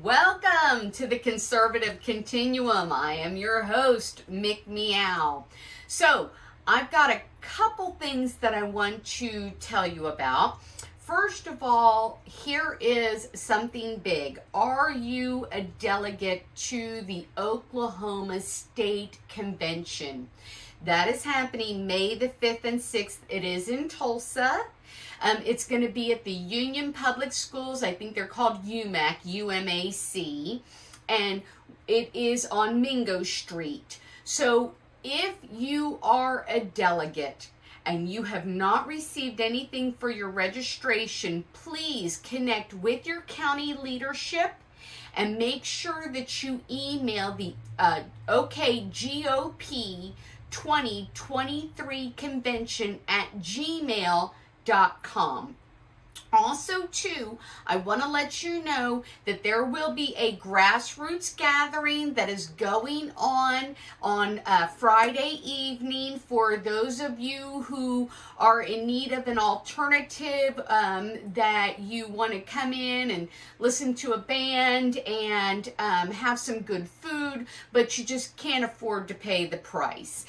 Welcome to the Conservative Continuum. I am your host, Mick Meow. So, I've got a couple things that I want to tell you about. First of all, here is something big. Are you a delegate to the Oklahoma State Convention? That is happening May the 5th and 6th. It is in Tulsa. It's going to be at the Union Public Schools. I think they're called UMAC, U-M-A-C. And it is on Mingo Street. So if you are a delegate and you have not received anything for your registration, please connect with your county leadership and make sure that you email the OKGOP 2023 convention at gmail.com. Also, too, I want to let you know that there will be a grassroots gathering that is going on Friday evening for those of you who are in need of an alternative, that you want to come in and listen to a band and have some good food, but you just can't afford to pay the price.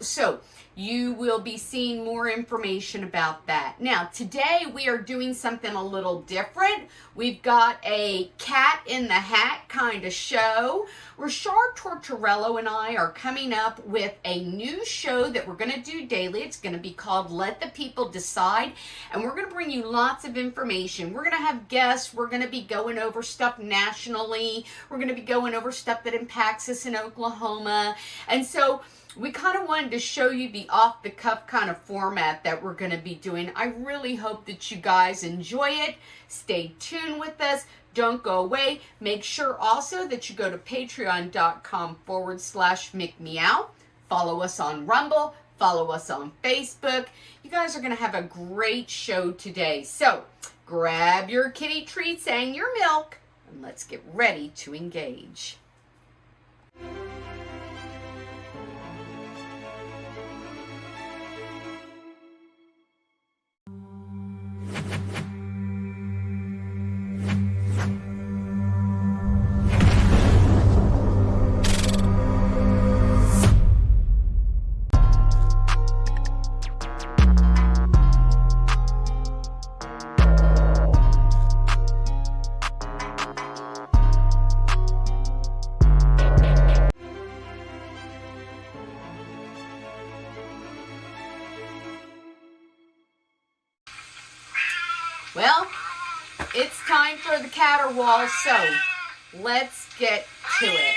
So you will be seeing more information about that. Now, today we are doing something a little different. We've got a cat in the hat kind of show. Rashard Tortorello and I are coming up with a new show that we're going to do daily. It's going to be called Let the People Decide, and we're going to bring you lots of information. We're going to have guests. We're going to be going over stuff nationally. We're going to be going over stuff that impacts us in Oklahoma. And so we kind of wanted to show you the off-the-cuff kind of format that we're going to be doing. I really hope that you guys enjoy it. Stay tuned with us. Don't go away. Make sure also that you go to patreon.com/MickMeow. Follow us on Rumble. Follow us on Facebook. You guys are going to have a great show today. So grab your kitty treats and your milk, and let's get ready to engage. Well, it's time for the caterwaul, so let's get to it.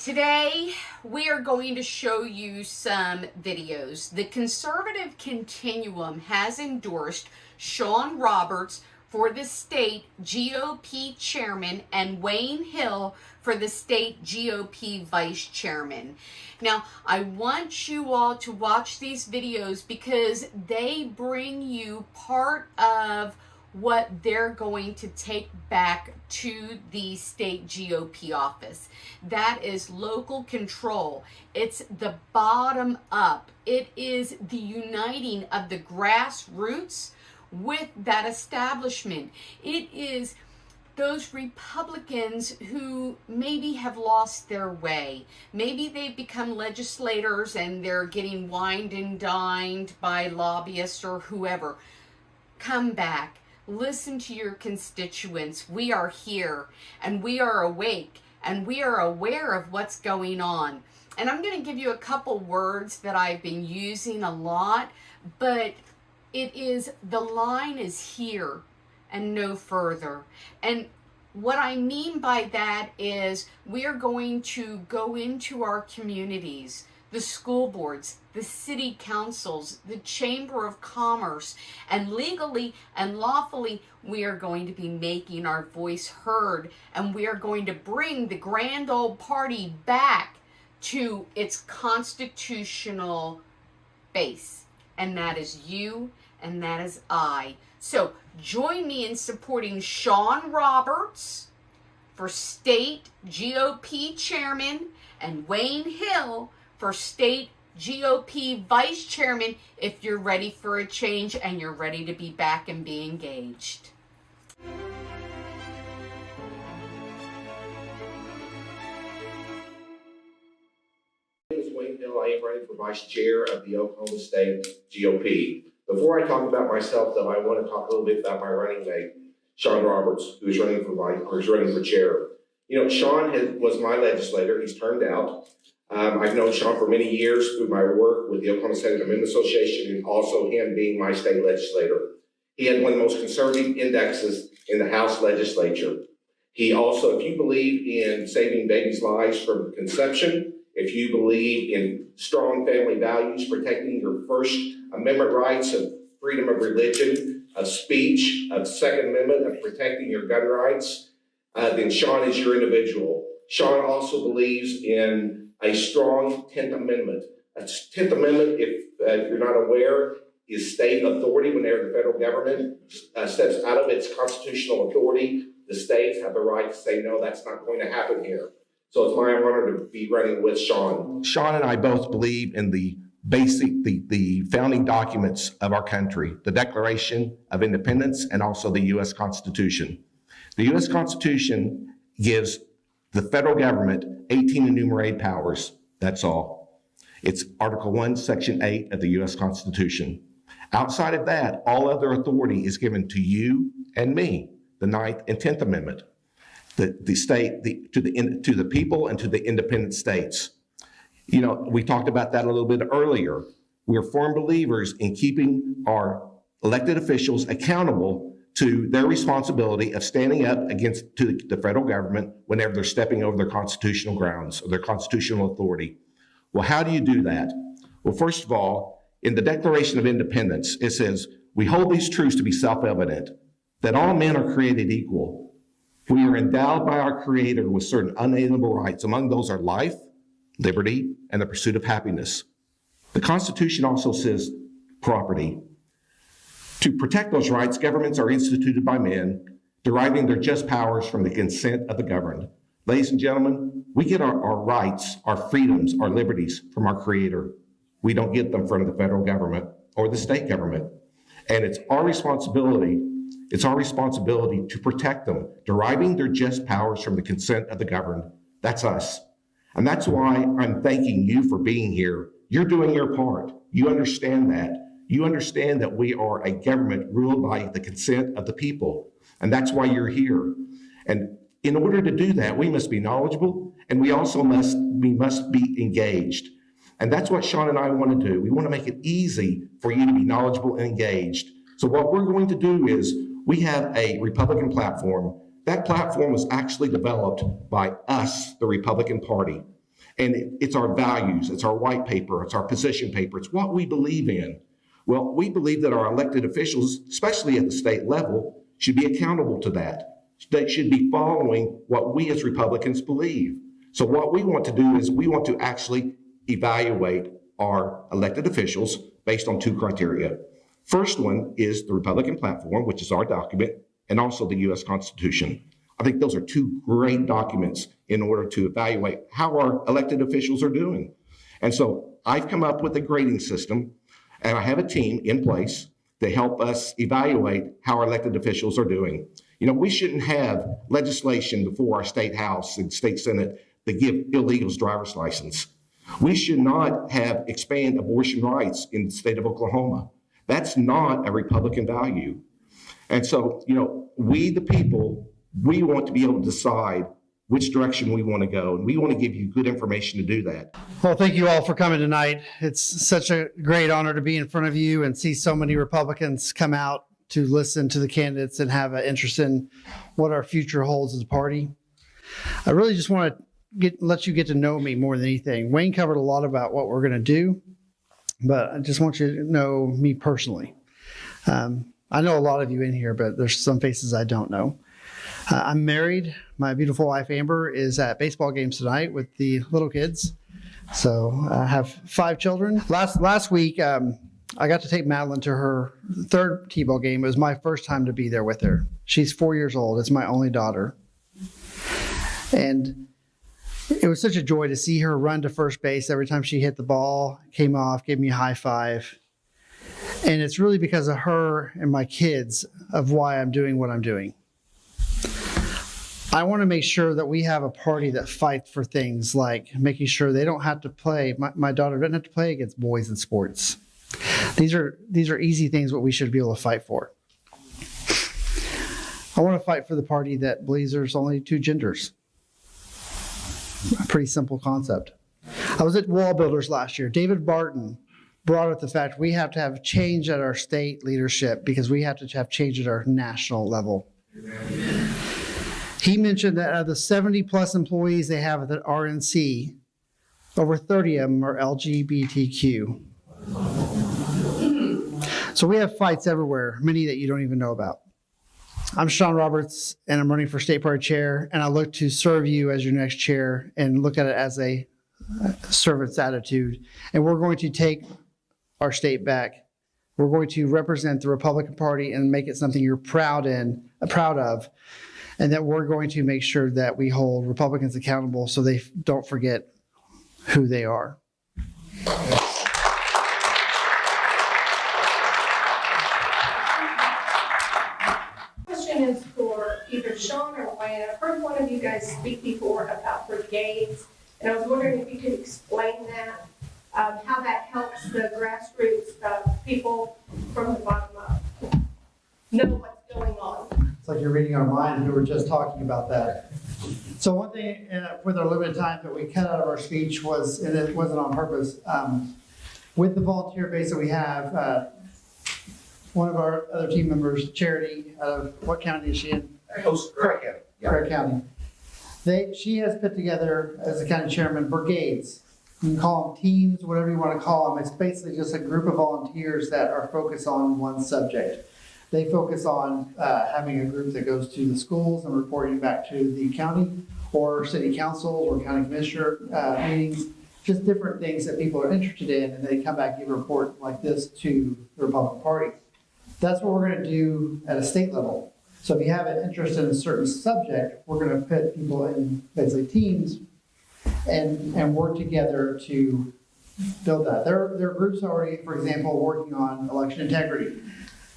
Today, we are going to show you some videos. The Conservative Continuum has endorsed Sean Roberts for the state GOP chairman and Wayne Hill for the state GOP vice chairman. Now, I want you all to watch these videos because they bring you part of what they're going to take back to the state GOP office. That is local control. It's the bottom up. It is the uniting of the grassroots with that establishment. It is those Republicans who maybe have lost their way. Maybe they've become legislators and they're getting wined and dined by lobbyists or whoever. Come back. Listen to your constituents. We are here and we are awake and we are aware of what's going on. And I'm going to give you a couple words that I've been using a lot, but it is, the line is here and no further. And what I mean by that is we are going to go into our communities, the school boards, the city councils, the Chamber of Commerce, and legally and lawfully we are going to be making our voice heard, and we are going to bring the grand old party back to its constitutional base. And that is you and that is I. So join me in supporting Sean Roberts for state GOP chairman and Wayne Hill for state GOP vice chairman if you're ready for a change and you're ready to be back and be engaged. am running for vice chair of the Oklahoma State GOP. Before I talk about myself, though, I want to talk a little bit about my running mate, Sean Roberts, who is running for chair. You know, Sean was my legislator. He's turned out. I've known Sean for many years through my work with the Oklahoma State Amendment Association and also him being my state legislator. He had one of the most conservative indexes in the House legislature. He also, if you believe in saving babies' lives from conception, if you believe in strong family values, protecting your First Amendment rights of freedom of religion, of speech, of Second Amendment, of protecting your gun rights, then Sean is your individual. Sean also believes in a strong 10th Amendment. A 10th Amendment, if you're not aware, is state authority. Whenever the federal government steps out of its constitutional authority, the states have the right to say, no, that's not going to happen here. So it's my honor to be running with Sean. Sean and I both believe in the founding documents of our country, the Declaration of Independence and also the U.S. Constitution. The U.S. Constitution gives the federal government 18 enumerated powers. That's all. It's Article 1, Section 8 of the U.S. Constitution. Outside of that, all other authority is given to you and me, the 9th and 10th Amendment, to the people and to the independent states. You know, we talked about that a little bit earlier. We're firm believers in keeping our elected officials accountable to their responsibility of standing up to the federal government whenever they're stepping over their constitutional grounds or their constitutional authority. Well, how do you do that? Well, first of all, in the Declaration of Independence, it says, we hold these truths to be self-evident, that all men are created equal. We are endowed by our Creator with certain unalienable rights. Among those are life, liberty, and the pursuit of happiness. The Constitution also says property. To protect those rights, governments are instituted by men, deriving their just powers from the consent of the governed. Ladies and gentlemen, we get our rights, our freedoms, our liberties from our Creator. We don't get them from the federal government or the state government. And it's our responsibility to protect them, deriving their just powers from the consent of the governed. That's us. And that's why I'm thanking you for being here. You're doing your part. You understand that. You understand that we are a government ruled by the consent of the people. And that's why you're here. And in order to do that, we must be knowledgeable, and we also must be engaged. And that's what Sean and I want to do. We want to make it easy for you to be knowledgeable and engaged. So what we're going to do is we have a Republican platform. That platform was actually developed by us, the Republican Party. And it's our values, it's our white paper, it's our position paper, it's what we believe in. Well, we believe that our elected officials, especially at the state level, should be accountable to that. They should be following what we as Republicans believe. So what we want to do is we want to actually evaluate our elected officials based on two criteria. First one is the Republican platform, which is our document, and also the U.S. Constitution. I think those are two great documents in order to evaluate how our elected officials are doing. And so I've come up with a grading system, and I have a team in place to help us evaluate how our elected officials are doing. You know, we shouldn't have legislation before our state house and state senate that give illegals driver's license. We should not have expand abortion rights in the state of Oklahoma. That's not a Republican value. And so, you know, we, the people, we want to be able to decide which direction we want to go. And we want to give you good information to do that. Well, thank you all for coming tonight. It's such a great honor to be in front of you and see so many Republicans come out to listen to the candidates and have an interest in what our future holds as a party. I really just want to let you get to know me more than anything. Wayne covered a lot about what we're going to do, but I just want you to know me personally. I know a lot of you in here, but there's some faces I don't know. I'm married. My beautiful wife, Amber, is at baseball games tonight with the little kids. So I have 5 children. Last week, I got to take Madeline to her third T-ball game. It was my first time to be there with her. She's 4 years old. It's my only daughter. And it was such a joy to see her run to first base every time she hit the ball, came off, gave me a high five. And it's really because of her and my kids of why I'm doing what I'm doing. I want to make sure that we have a party that fights for things like making sure they don't have to play. My daughter doesn't have to play against boys in sports. These are easy things what we should be able to fight for. I want to fight for the party that believes there's only two genders. A pretty simple concept. I was at Wall Builders last year. David Barton brought up the fact we have to have change at our state leadership because we have to have change at our national level. He mentioned that out of the 70 plus employees they have at the RNC, over 30 of them are LGBTQ. So we have fights everywhere, many that you don't even know about. I'm Sean Roberts, and I'm running for state party chair, and I look to serve you as your next chair and look at it as a servant's attitude. And we're going to take our state back. We're going to represent the Republican Party and make it something you're proud of. And that we're going to make sure that we hold Republicans accountable so they don't forget who they are. Question is for either Sean or Wayne. I've heard one of you guys speak before about brigades, and I was wondering if you could explain that, how that helps the grassroots people from the bottom up know what's going on. It's like you're reading our minds. We were just talking about that. So one thing with our limited time that we cut out of our speech was, and it wasn't on purpose, with the volunteer base that we have, one of our other team members, Charity, out of what county is she in? Craig County. Craig County. She has put together, as the county chairman, brigades. You can call them teams, whatever you want to call them. It's basically just a group of volunteers that are focused on one subject. They focus on having a group that goes to the schools and reporting back to the county or city councils or county commissioner meetings, just different things that people are interested in, and they come back and give a report like this to the Republican Party. That's what we're going to do at a state level. So if you have an interest in a certain subject, we're going to put people in basically teams and work together to build that. There are groups already, for example, working on election integrity.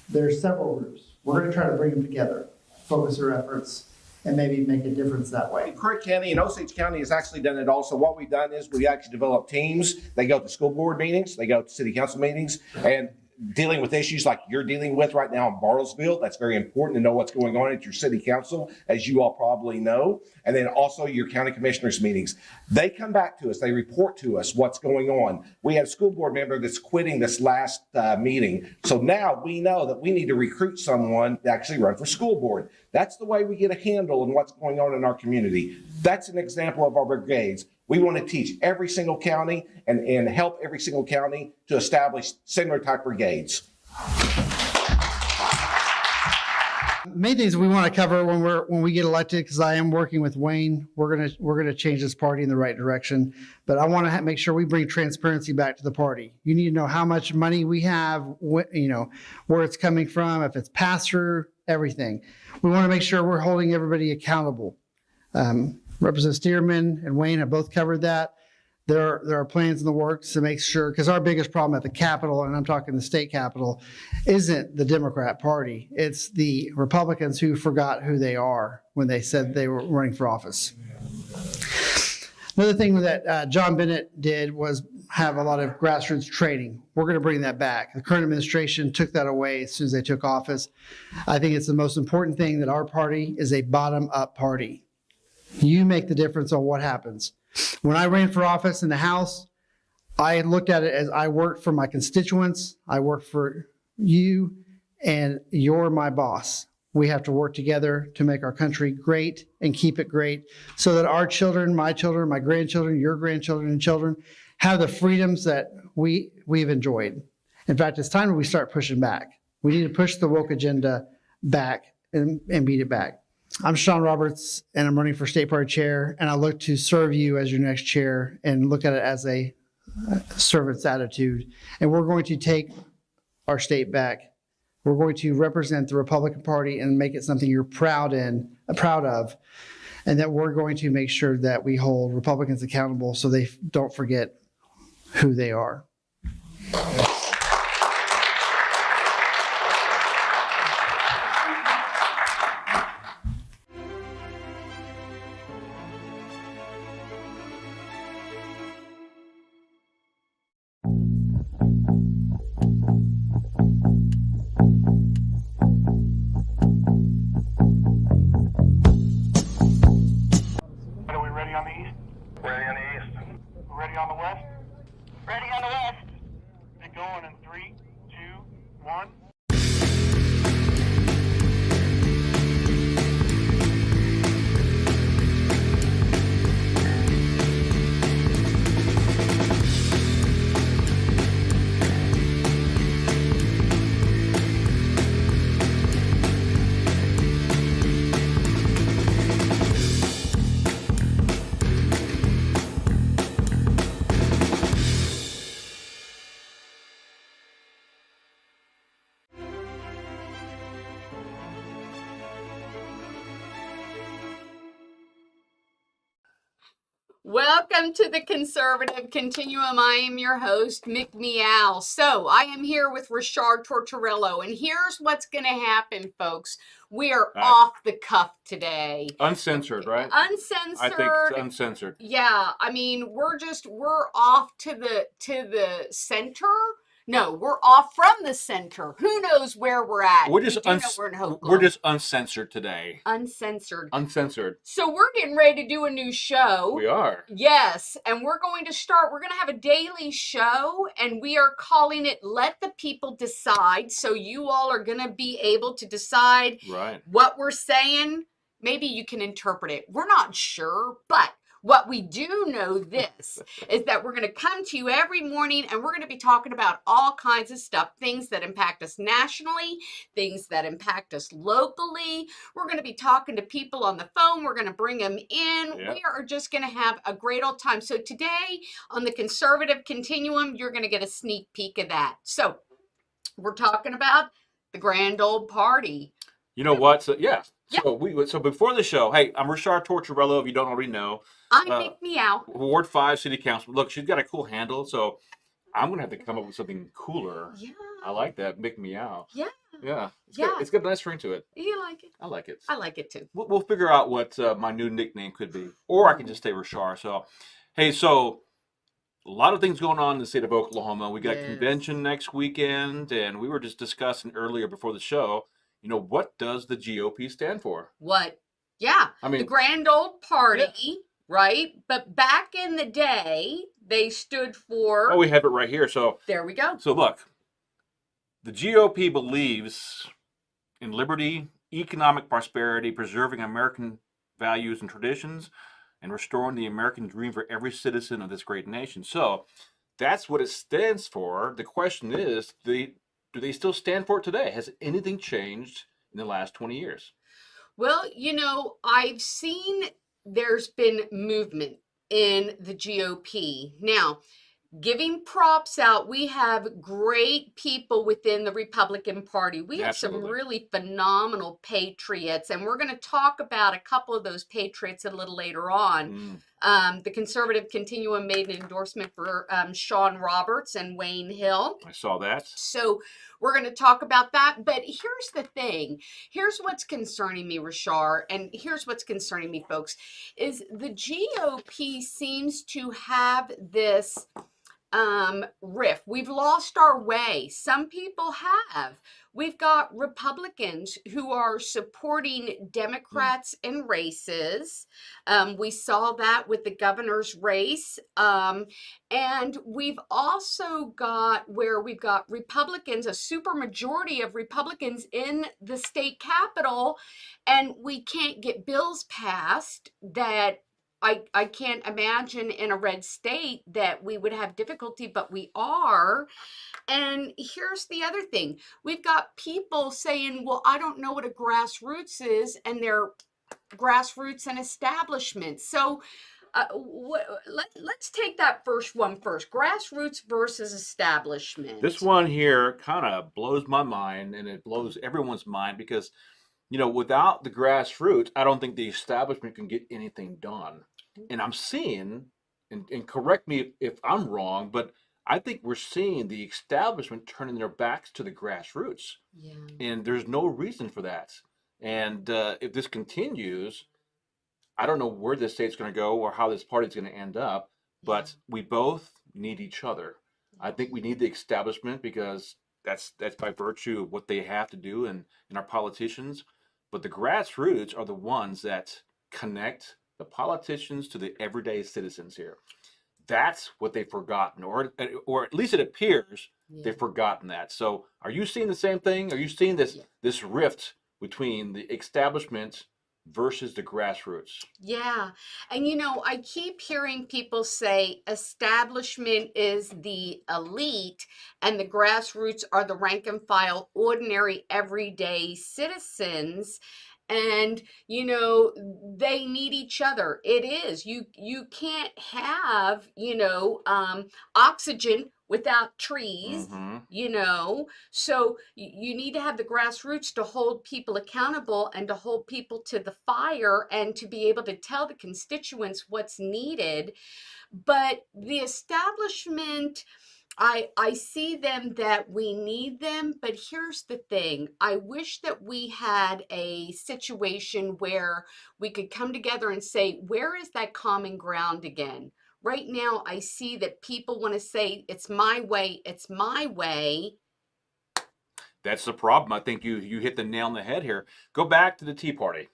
There's several groups. We're going to try to bring them together, focus our efforts, and maybe make a difference that way. Craig County and Osage County has actually done it also. What we've done is we actually developed teams. They go to school board meetings, they go to city council meetings, and dealing with issues like you're dealing with right now in Bartlesville. That's very important to know what's going on at your city council, as you all probably know. And then also your county commissioners meetings. They come back to us. They report to us what's going on. We had a school board member that's quitting this last meeting. So now we know that we need to recruit someone to actually run for school board. That's the way we get a handle on what's going on in our community. That's an example of our brigades. We want to teach every single county and help every single county to establish similar type brigades. Main things we want to cover when we get elected, because I am working with Wayne, we're gonna change this party in the right direction. But I want to make sure we bring transparency back to the party. You need to know how much money we have, where it's coming from, if it's passed through, everything. We want to make sure we're holding everybody accountable. Representative Stearman and Wayne have both covered that. There are plans in the works to make sure, because our biggest problem at the Capitol, and I'm talking the state Capitol, isn't the Democrat Party. It's the Republicans who forgot who they are when they said they were running for office. Another thing that John Bennett did was have a lot of grassroots training. We're going to bring that back. The current administration took that away as soon as they took office. I think it's the most important thing that our party is a bottom-up party. You make the difference on what happens. When I ran for office in the House, I looked at it as I worked for my constituents, I worked for you, and you're my boss. We have to work together to make our country great and keep it great so that our children, my grandchildren, your grandchildren and children have the freedoms that we've enjoyed. In fact, it's time that we start pushing back. We need to push the woke agenda back and beat it back. I'm Sean Roberts, and I'm running for state party chair, and I look to serve you as your next chair and look at it as a servant's attitude. And we're going to take our state back. We're going to represent the Republican Party and make it something you're proud of, and that we're going to make sure that we hold Republicans accountable so they don't forget who they are. Welcome to the Conservative Continuum. I am your host, Mick Meow. So I am here with Rashard Tortorello, and here's what's going to happen, folks. We are off the cuff today. Uncensored, right? Uncensored. I think it's uncensored. Yeah, I mean, we're off to the center. No, we're off from the center. Who knows where we're at? We're just we're in Hope we're just uncensored today. uncensored. Uncensored. So we're getting ready to do a new show. We are. Yes, and we're going to have a daily show, and we are calling it Let the People Decide. So you all are going to be able to decide what we're saying. Maybe you can interpret it. We're not sure, but what we do know this is that we're going to come to you every morning, and we're going to be talking about all kinds of stuff, things that impact us nationally, things that impact us locally. We're going to be talking to people on the phone. We're going to bring them in. Yep. We are just going to have a great old time. So today on the Conservative Continuum, you're going to get a sneak peek of that. So we're talking about the grand old party. You know what? So, yeah. So before the show, hey, I'm Rashard Tortorello, if you don't already know. I'm Mick Meow. Ward 5 City Council. Look, she's got a cool handle, so I'm going to have to come up with something cooler. Yeah. I like that, Mick Meow. Yeah. Yeah. It's got a nice ring to it. You like it? I like it. I like it too. We'll figure out what my new nickname could be. Or I can just stay Rashard. So, hey, so a lot of things going on in the state of Oklahoma. We got convention next weekend, and we were just discussing earlier before the show, what does the GOP stand for? What? Yeah. I mean, the grand old party, right? But back in the day, they stood for... Oh, we have it right here. So there we go. So look, the GOP believes in liberty, economic prosperity, preserving American values and traditions, and restoring the American dream for every citizen of this great nation. So that's what it stands for. The question is, do they still stand for it today? Has anything changed in the last 20 years? Well, I've seen there's been movement in the GOP. Now, giving props out, we have great people within the Republican Party. We have some really phenomenal patriots, and we're going to talk about a couple of those patriots a little later on. The Conservative Continuum made an endorsement for Sean Roberts and Wayne Hill. I saw that. So we're going to talk about that. But here's the thing. Here's what's concerning me, Rashard, and here's what's concerning me, folks, is the GOP seems to have this riff. We've lost our way. Some people have. We've got Republicans who are supporting Democrats in races. We saw that with the governor's race. And we've also got Republicans, a supermajority of Republicans in the state capitol, and we can't get bills passed that I can't imagine in a red state that we would have difficulty, but we are. And here's the other thing. We've got people saying, well, I don't know what a grassroots is, and they're grassroots and establishment. So let's take that first one first. Grassroots versus establishment. This one here kind of blows my mind, and it blows everyone's mind because, without the grassroots, I don't think the establishment can get anything done. And I'm seeing, and correct me if I'm wrong, but I think we're seeing the establishment turning their backs to the grassroots. Yeah. And there's no reason for that. And if this continues, I don't know where this state's going to go or how this party's going to end up, but we both need each other. I think we need the establishment because that's by virtue of what they have to do and our politicians. But the grassroots are the ones that connect the politicians to the everyday citizens here. That's what they've forgotten, or at least it appears they've forgotten that. So are you seeing the same thing? Are you seeing this rift between the establishment versus the grassroots? Yeah. And I keep hearing people say establishment is the elite and the grassroots are the rank and file, ordinary, everyday citizens. and you know they need each other. It is you can't have oxygen without trees. Mm-hmm. You know, so you need to have the grassroots to hold people accountable and to hold people to the fire and to be able to tell the constituents what's needed. But the establishment, I see them, that we need them, but here's the thing. I wish that we had a situation where we could come together and say, where is that common ground again? Right now, I see that people want to say, it's my way, it's my way. That's the problem. I think you hit the nail on the head here. Go back to the Tea Party.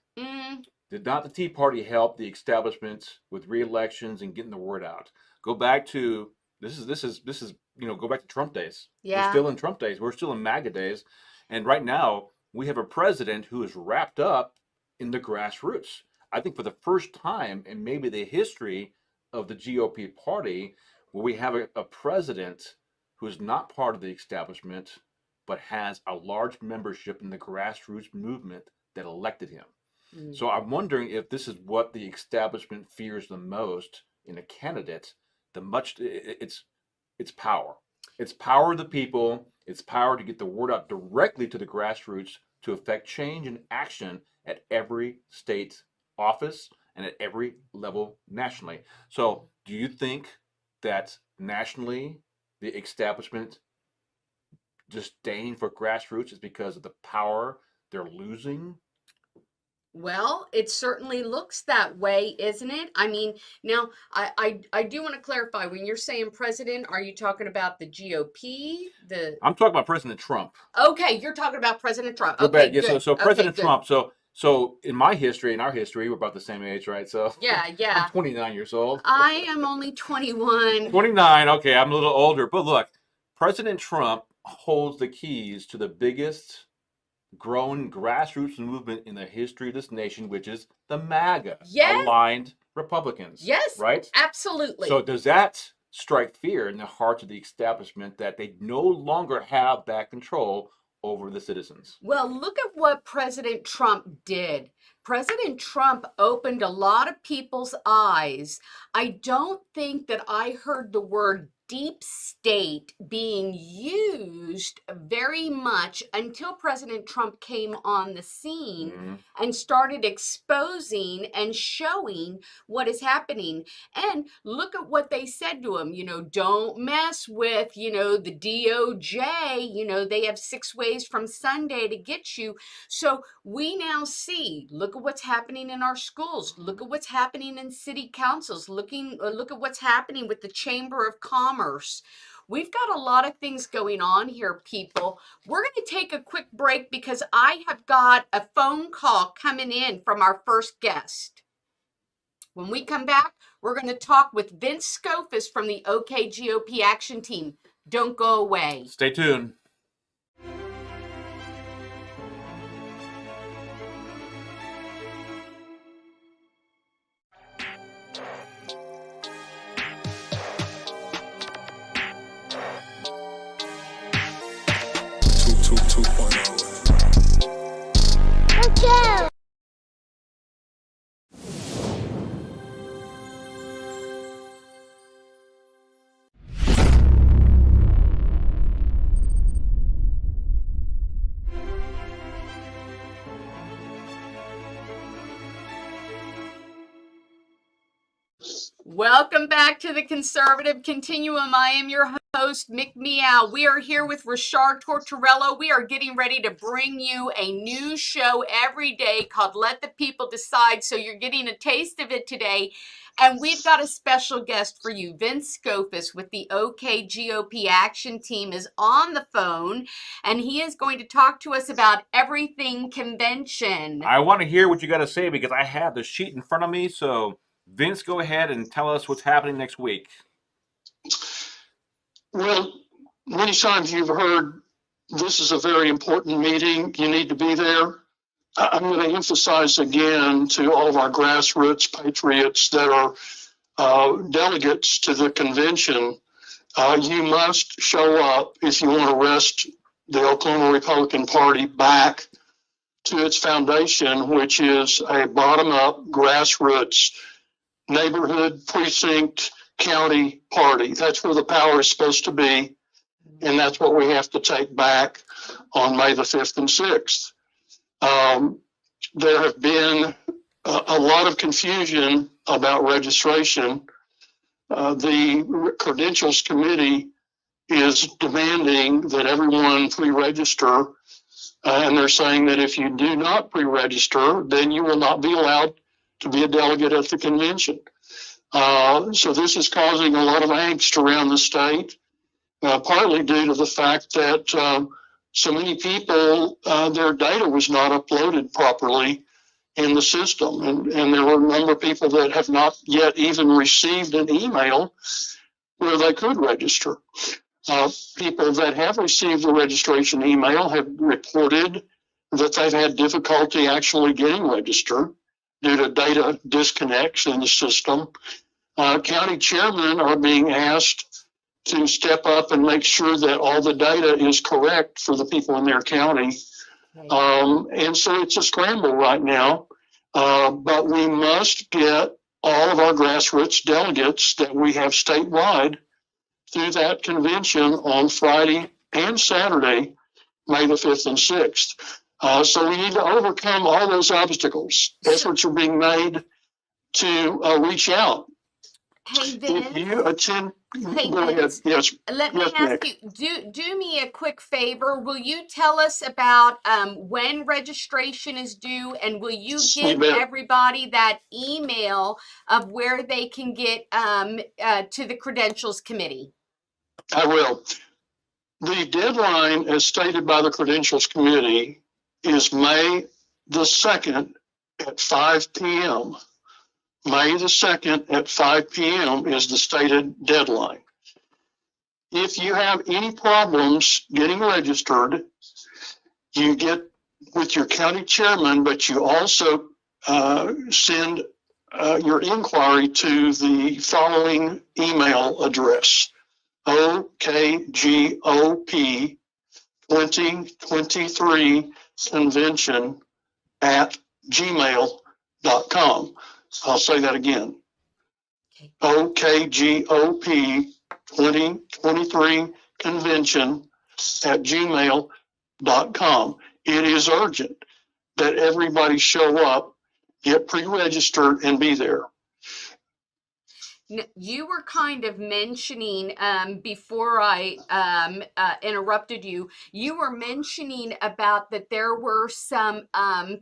Did not the Tea Party help the establishment with re-elections and getting the word out? Go back to this is go back to Trump days. Yeah. We're still in Trump days. We're still in MAGA days. And right now we have a president who is wrapped up in the grassroots. I think for the first time in maybe the history of the GOP party, where we have a president who is not part of the establishment, but has a large membership in the grassroots movement that elected him. So I'm wondering if this is what the establishment fears the most in a candidate. It's power. It's power of the people. It's power to get the word out directly to the grassroots to affect change and action at every state office and at every level nationally. So do you think that nationally the establishment disdain for grassroots is because of the power they're losing? Well, it certainly looks that way, isn't it? I mean, now I do want to clarify, when you're saying president, are you talking about the GOP? I'm talking about President Trump. Okay, you're talking about President Trump. Go Okay, back. Yeah, good. so President Okay, Trump. So in my history, in our history, we're about the same age, right? So yeah. I'm 29 years old. I am only 21. 29. Okay, I'm a little older, but look, President Trump holds the keys to the biggest growing grassroots movement in the history of this nation, which is the MAGA aligned Republicans. Yes, right? Absolutely. So does that strike fear in the hearts of the establishment that they no longer have that control over the citizens? Well, look at what President Trump did. President Trump opened a lot of people's eyes. I don't think that I heard the word deep state being used very much until President Trump came on the scene and started exposing and showing what is happening. And look at what they said to him, don't mess with, the DOJ, they have 6 ways from Sunday to get you. So we now see, look at what's happening in our schools. Look at what's happening in city councils. Look at what's happening with the Chamber of Commerce. We've got a lot of things going on here, people. We're going to take a quick break because I have got a phone call coming in from our first guest. When we come back, we're going to talk with Vince Scofis from the OK GOP Action Team. Don't go away. Stay tuned. Welcome back to the Conservative Continuum. I am your host, Mick Meow. We are here with Rashard Tortorello. We are getting ready to bring you a new show every day called Let the People Decide. So you're getting a taste of it today. And we've got a special guest for you. Vince Scofis with the OK GOP Action Team is on the phone, and he is going to talk to us about everything convention. I want to hear what you got to say because I have the sheet in front of me. So Vince, go ahead and tell us what's happening next week. Well, many times you've heard this is a very important meeting. You need to be there. I'm going to emphasize again to all of our grassroots patriots that are delegates to the convention, you must show up if you want to wrest the Oklahoma Republican Party back to its foundation, which is a bottom-up, grassroots, neighborhood, precinct, county party. That's where the power is supposed to be, and that's what we have to take back on May the 5th and 6th. There have been a lot of confusion about registration. The Credentials Committee is demanding that everyone pre-register, and they're saying that if you do not pre-register, then you will not be allowed to be a delegate at the convention. So this is causing a lot of angst around the state, partly due to the fact that so many people, their data was not uploaded properly in the system. And there were a number of people that have not yet even received an email where they could register. People that have received the registration email have reported that they've had difficulty actually getting registered due to data disconnects in the system. County chairmen are being asked to step up and make sure that all the data is correct for the people in their county. And so it's a scramble right now, but we must get all of our grassroots delegates that we have statewide through that convention on Friday and Saturday, May the 5th and 6th. So we need to overcome all those obstacles. Efforts are being made to reach out. Hey, Vince. If you attend, Hey, go ahead. Vince. Yes. Let me Yes, ask Nick. you, do me a quick favor. Will you tell us about when registration is due, and will you give bet. everybody that email of where they can get to the Credentials Committee? I will. The deadline, as stated by the Credentials Committee, is May the 2nd at 5 p.m. May the 2nd at 5 p.m. is the stated deadline. If you have any problems getting registered, you get with your county chairman, but you also send your inquiry to the following email address: OKGOP 2023 convention @gmail.com. I'll say that again. OKGOP 2023 convention @gmail.com. It is urgent that everybody show up, get pre-registered, and be there. You were kind of mentioning before I interrupted you. You were mentioning about that there were some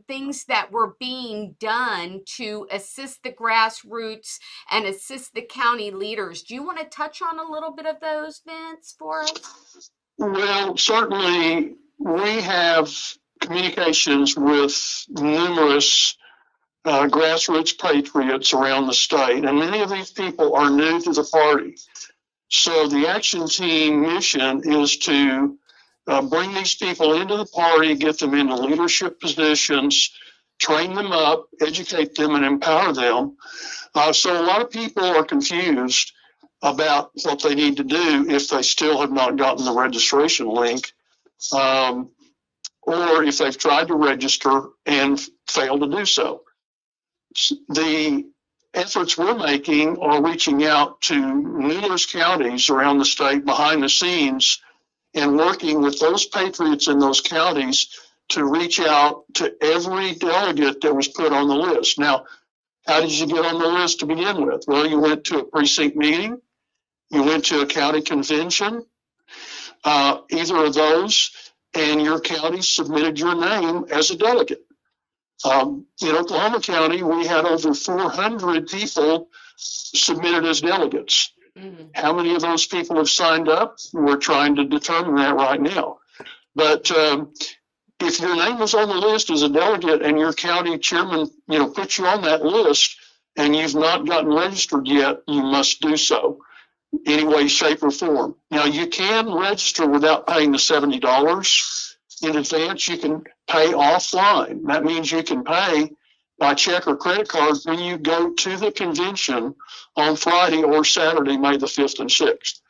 things that were being done to assist the grassroots and assist the county leaders. Do you want to touch on a little bit of those, Vince, for us? Well, certainly we have communications with numerous grassroots patriots around the state, and many of these people are new to the party. So the action team mission is to bring these people into the party, get them into leadership positions, train them up, educate them, and empower them. So a lot of people are confused about what they need to do if they still have not gotten the registration link, or if they've tried to register and failed to do so. The efforts we're making are reaching out to numerous counties around the state behind the scenes and working with those patriots in those counties to reach out to every delegate that was put on the list. Now, how did you get on the list to begin with? Well, you went to a precinct meeting, you went to a county convention, either of those, and your county submitted your name as a delegate. In Oklahoma County, we had over 400 people submitted as delegates. Mm-hmm. How many of those people have signed up? We're trying to determine that right now. But if your name was on the list as a delegate and your county chairman, put you on that list and you've not gotten registered yet, you must do so any way, shape, or form. Now, you can register without paying the $70 in advance. You can pay offline. That means you can pay by check or credit card when you go to the convention on Friday or Saturday, May the 5th and 6th.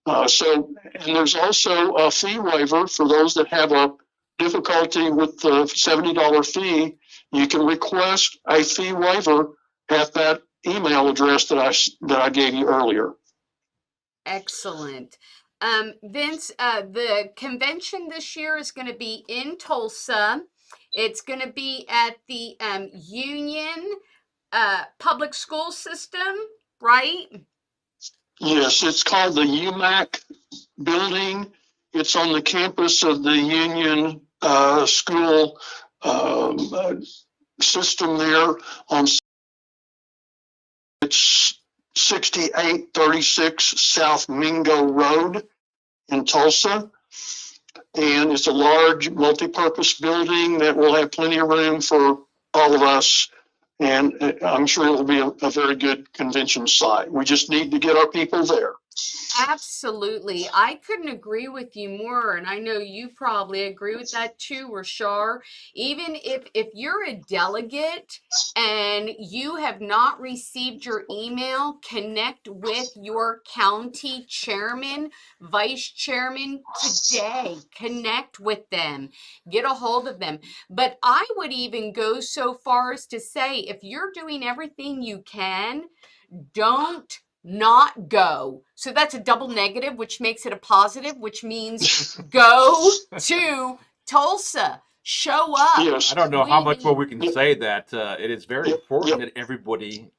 And there's also a fee waiver for those that have a difficulty with the $70 fee, you can request a fee waiver at that email address that I gave you earlier. Excellent. Vince, the convention this year is going to be in Tulsa. It's going to be at the Union public school system, right? Yes, it's called the UMAC building. It's on the campus of the Union school system there. It's 6836 South Mingo Road in Tulsa. And it's a large multi-purpose building that will have plenty of room for all of us. And I'm sure it'll be a very good convention site. We just need to get our people there. Absolutely. I couldn't agree with you more. And I know you probably agree with that too, Rashar. Even if you're a delegate and you have not received your email, connect with your county chairman, vice chairman today. Connect with them. Get a hold of them. But I would even go so far as to say, if you're doing everything you can, don't not go. So that's a double negative, which makes it a positive, which means go to Tulsa. Show up. Yes. I don't know how much more we can say that it is very important that everybody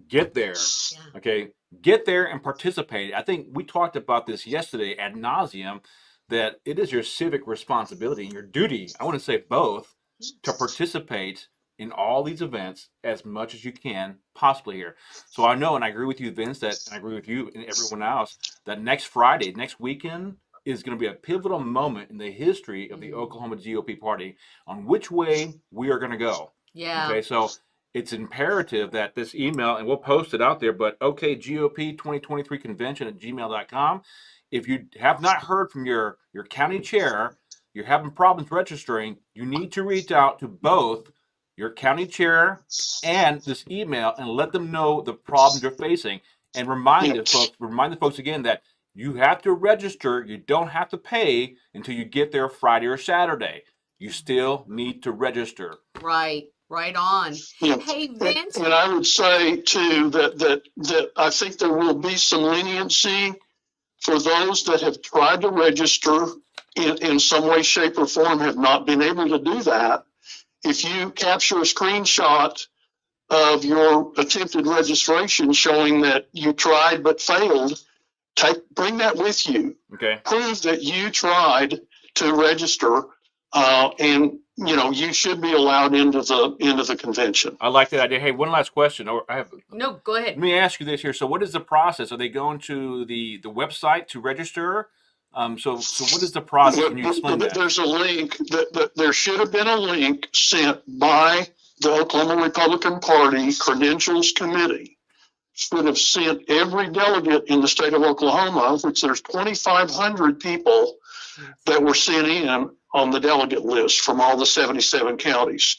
get there. Yeah. Okay, get there and participate. I think we talked about this yesterday ad nauseum, that it is your civic responsibility and your duty, I want to say both, to participate in all these events as much as you can possibly here. So I know, and I agree with you, Vince, and I agree with you and everyone else, that next Friday, next weekend, is going to be a pivotal moment in the history of the Oklahoma GOP party on which way we are going to go. Yeah. Okay, so it's imperative that this email, and we'll post it out there, but GOP 2023 convention at gmail.com. If you have not heard from your county chair, you're having problems registering, you need to reach out to both your county chair and this email and let them know the problems you're facing. And remind the folks again that you have to register. You don't have to pay until you get there Friday or Saturday. You still need to register. Right on. Yeah. Hey, Vince. And I would say too that I think there will be some leniency for those that have tried to register in some way, shape, or form, have not been able to do that. If you capture a screenshot of your attempted registration showing that you tried but failed, bring that with you. Okay. Prove that you tried to register, and you should be allowed into the convention. I like that idea. Hey, one last question. No, go ahead. Let me ask you this here. So, what is the process? Are they going to the website to register? So what is the process? Can you explain that? There's a link that there should have been a link sent by the Oklahoma Republican Party Credentials Committee. Should have sent every delegate in the state of Oklahoma, which there's 2,500 people that were sent in on the delegate list from all the 77 counties.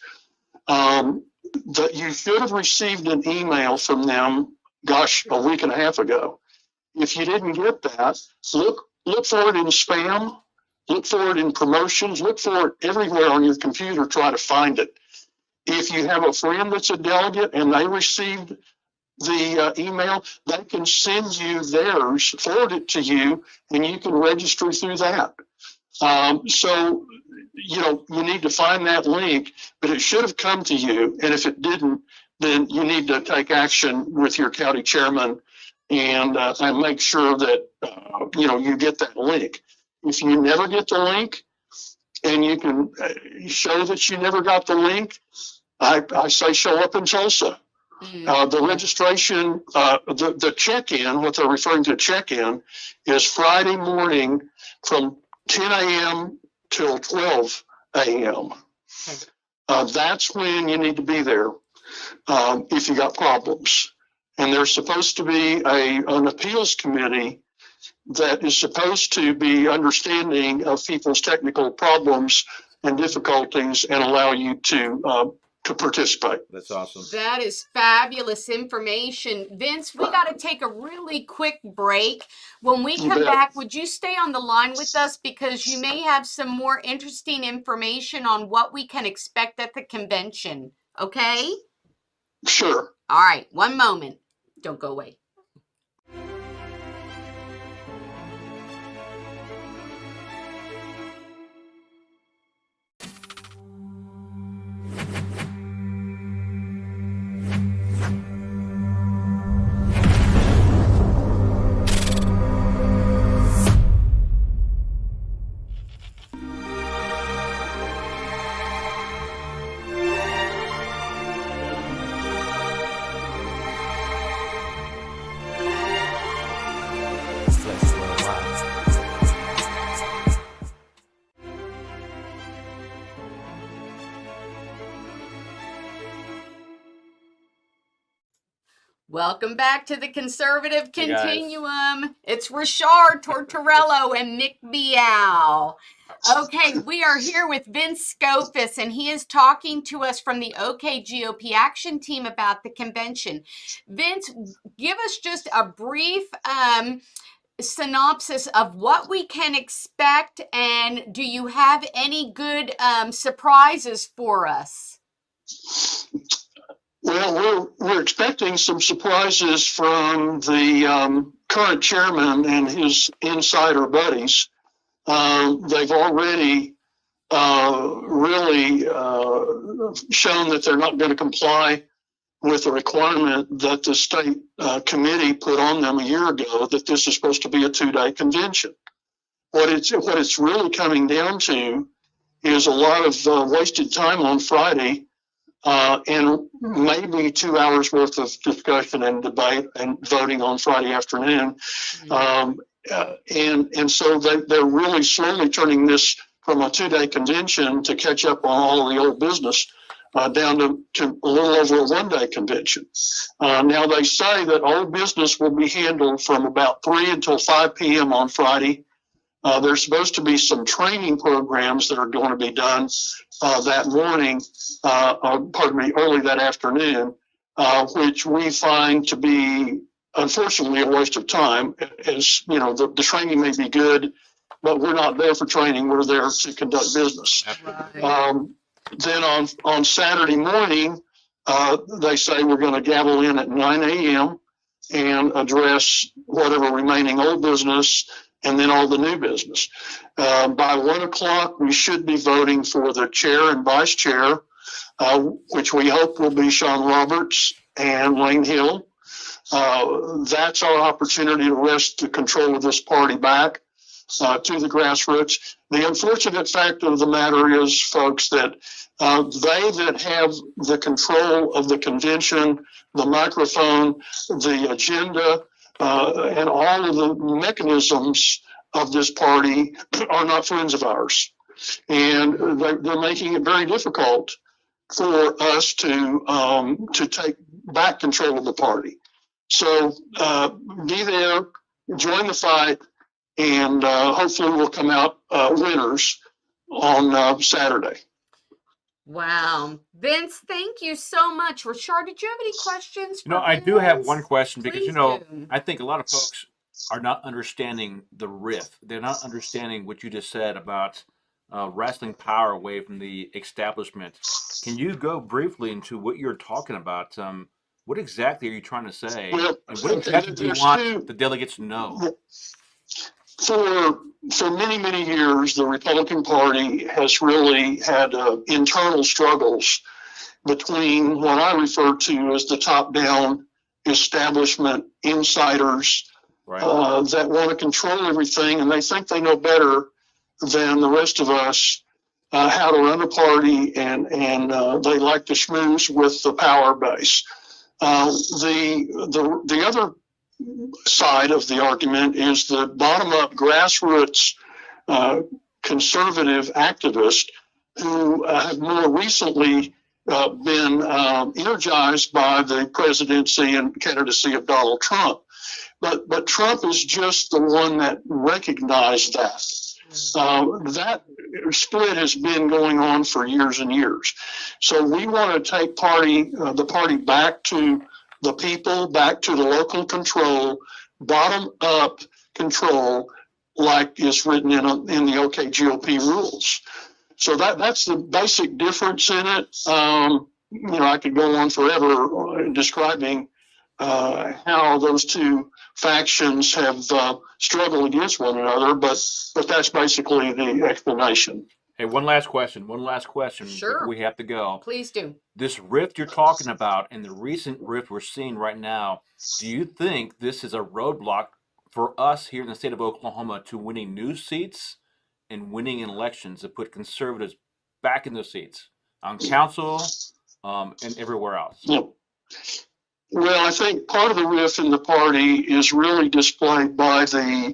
That you should have received an email from them, a week and a half ago. If you didn't get that, look for it in spam, look for it in promotions, look for it everywhere on your computer, try to find it. If you have a friend that's a delegate and they received the email, they can send you theirs, forward it to you, and you can register through that. So you need to find that link, but it should have come to you. And if it didn't, then you need to take action with your county chairman and make sure that you get that link. If you never get the link, and you can show that you never got the link, I say show up in Tulsa. The registration, the check-in, what they're referring to check-in, is Friday morning from 10 a.m. till 12 a.m. That's when you need to be there if you got problems. And there's supposed to be an appeals committee that is supposed to be understanding of people's technical problems and difficulties and allow you to to participate. That's awesome. That is fabulous information. Vince, we got to take a really quick break. When we come back, would you stay on the line with us, because you may have some more interesting information on what we can expect at the convention, okay? Sure. All right, one moment. Don't go away. Welcome back to the Conservative Continuum. It's Rashard Tortorello and Nick Bial. Okay, we are here with Vince Scofis, and he is talking to us from the OK GOP Action Team about the convention. Vince, give us just a brief synopsis of what we can expect, and do you have any good surprises for us? Well, we're expecting some surprises from the current chairman and his insider buddies. They've already really shown that they're not going to comply with the requirement that the state committee put on them a year ago, that this is supposed to be a 2-day convention. What it's really coming down to is a lot of wasted time on Friday, and maybe 2 hours worth of discussion and debate and voting on Friday afternoon. And so they're really slowly turning this from a 2-day convention to catch up on all of the old business down to a little over a 1-day convention. Now they say that old business will be handled from about 3 until 5 p.m. on Friday. There's supposed to be some training programs that are going to be done that morning, early that afternoon, which we find to be, unfortunately, a waste of time. As you know, the training may be good, but we're not there for training. We're there to conduct business. Then on Saturday morning, they say we're going to gavel in at 9 a.m. and address whatever remaining old business and then all the new business. By 1 o'clock, we should be voting for the chair and vice chair, which we hope will be Sean Roberts and Wayne Hill. That's our opportunity to wrest the control of this party back to the grassroots. The unfortunate fact of the matter is, folks, that they that have the control of the convention, the microphone, the agenda, and all of the mechanisms of this party are not friends of ours. And they're making it very difficult for us to take back control of the party. So be there, join the fight, and hopefully we'll come out winners on Saturday. Wow. Vince, thank you so much. Rashard, did you have any questions? I do have one question, because, Please do. I think a lot of folks are not understanding the rift. They're not understanding what you just said about wrestling power away from the establishment. Can you go briefly into what you're talking about? What exactly are you trying to say? Well, and what exactly do you want the delegates to know? For many, many years, the Republican Party has really had internal struggles between what I refer to as the top-down establishment insiders, right, that want to control everything, and they think they know better than the rest of us how to run a party, and they like to schmooze with the power base. The other side of the argument is the bottom-up grassroots conservative activists who have more recently been energized by the presidency and candidacy of Donald Trump. But Trump is just the one that recognized that. That split has been going on for years and years. So we want to take the party back to the people, back to the local control, bottom up control, like is written in the OK GOP rules. So that's the basic difference in it. I could go on forever describing how those two factions have struggled against one another, but that's basically the explanation. Hey, one last question. Sure. Before we have to go. Please do. This rift you're talking about and the recent rift we're seeing right now, do you think this is a roadblock for us here in the state of Oklahoma to winning new seats and winning elections to put conservatives back in those seats on council and everywhere else? Yeah. Well, I think part of the rift in the party is really displayed by the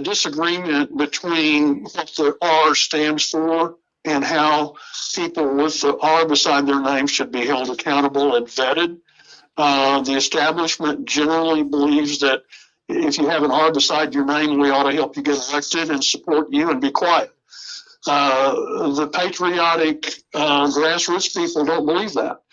disagreement between what the R stands for and how people with the R beside their name should be held accountable and vetted. The establishment generally believes that if you have an R beside your name, we ought to help you get elected and support you and be quiet. The patriotic grassroots people don't believe that.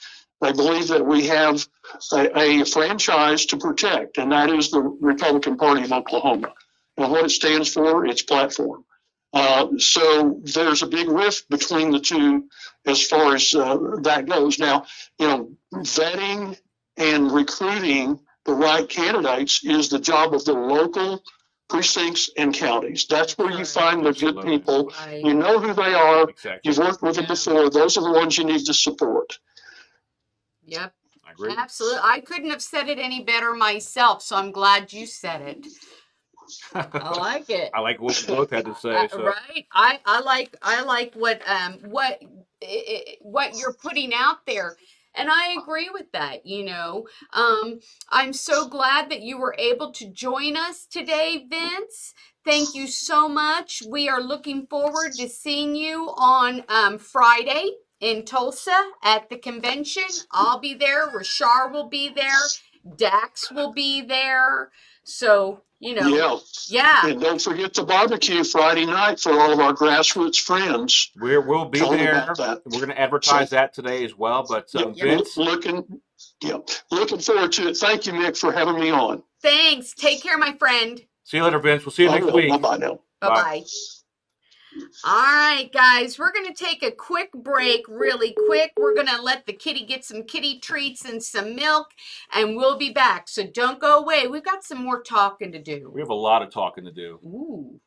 They believe that we have a franchise to protect, and that is the Republican Party of Oklahoma. And what it stands for, its platform. So there's a big rift between the two as far as that goes. Now, vetting and recruiting the right candidates is the job of the local precincts and counties. That's where you find the good people. Right. You know who they are. Exactly. You've worked with them before. Those are the ones you need to support. Yep. I agree. Absolutely. I couldn't have said it any better myself, so I'm glad you said it. I like it. I like what you both had to say. So. Right. I like what you're putting out there. And I agree with that, I'm so glad that you were able to join us today, Vince. Thank you so much. We are looking forward to seeing you on Friday in Tulsa at the convention. I'll be there. Rashar will be there. Dax will be there. So, yeah. And don't forget the barbecue Friday night for all of our grassroots friends. We'll be there. We're going to advertise that today as well. But Vince, looking forward to it. Thank you, Mick, for having me on. Thanks. Take care, my friend. See you later, Vince. We'll see you next week. Bye now. Bye-bye. All right, guys, we're going to take a quick break, really quick. We're going to let the kitty get some kitty treats and some milk, and we'll be back. So don't go away. We've got some more talking to do. We have a lot of talking to do. Ooh.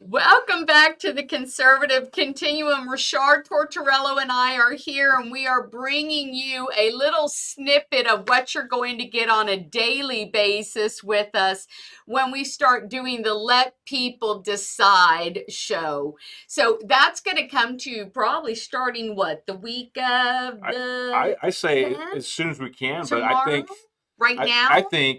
Welcome back to the Conservative Continuum. Rashard Tortorello and I are here, and we are bringing you a little snippet of what you're going to get on a daily basis with us when we start doing the Let People Decide show. So that's going to come to you probably starting the week of the I say 10th? as soon as we can, Tomorrow? but I think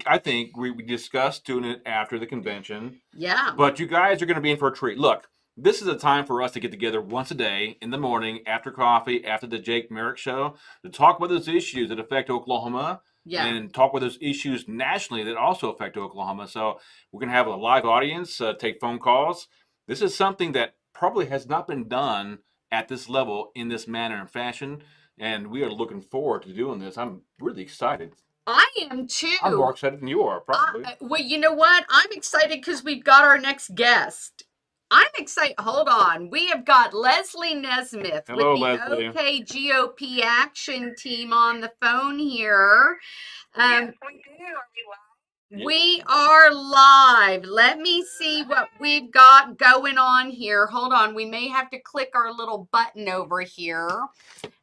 now? I think we discussed doing it after the convention. Yeah. But you guys are going to be in for a treat. Look, this is a time for us to get together once a day in the morning after coffee, after the Jake Merrick show, to talk about those issues that affect Oklahoma. Yeah. And talk about those issues nationally that also affect Oklahoma. So we're going to have a live audience, take phone calls. This is something that probably has not been done at this level in this manner and fashion. And we are looking forward to doing this. I'm really excited. I am too. I'm more excited than you are, probably. Well, you know what? I'm excited because we've got our next guest. I'm excited. Hold on. We have got Leslie Nesmith Hello, with the Leslie. OK GOP Action Team on the phone here. Yes, we do. Are we live? We are live. Let me see what we've got going on here. Hold on. We may have to click our little button over here.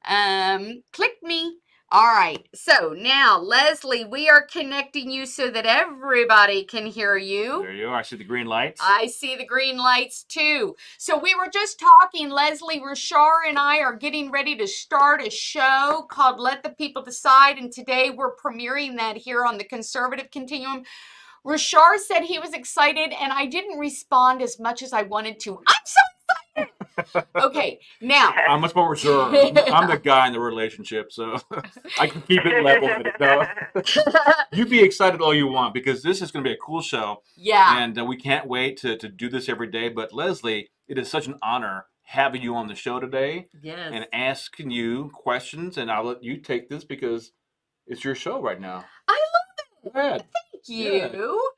Click me. All right. So now, Leslie, we are connecting you so that everybody can hear you. There you are. I see the green lights. I see the green lights too. So we were just talking, Leslie Rashar and I are getting ready to start a show called Let the People Decide. And today we're premiering that here on the Conservative Continuum. Rashar said he was excited and I didn't respond as much as I wanted to. I'm so excited. Okay, now. I'm much more reserved. I'm the guy in the relationship, so I can keep it level. No. You be excited all you want because this is going to be a cool show. Yeah. And we can't wait to do this every day. But Leslie, it is such an honor having you on the show today. Yes. And asking you questions. And I'll let you take this because it's your show right now. I love it. Go ahead. Thank you.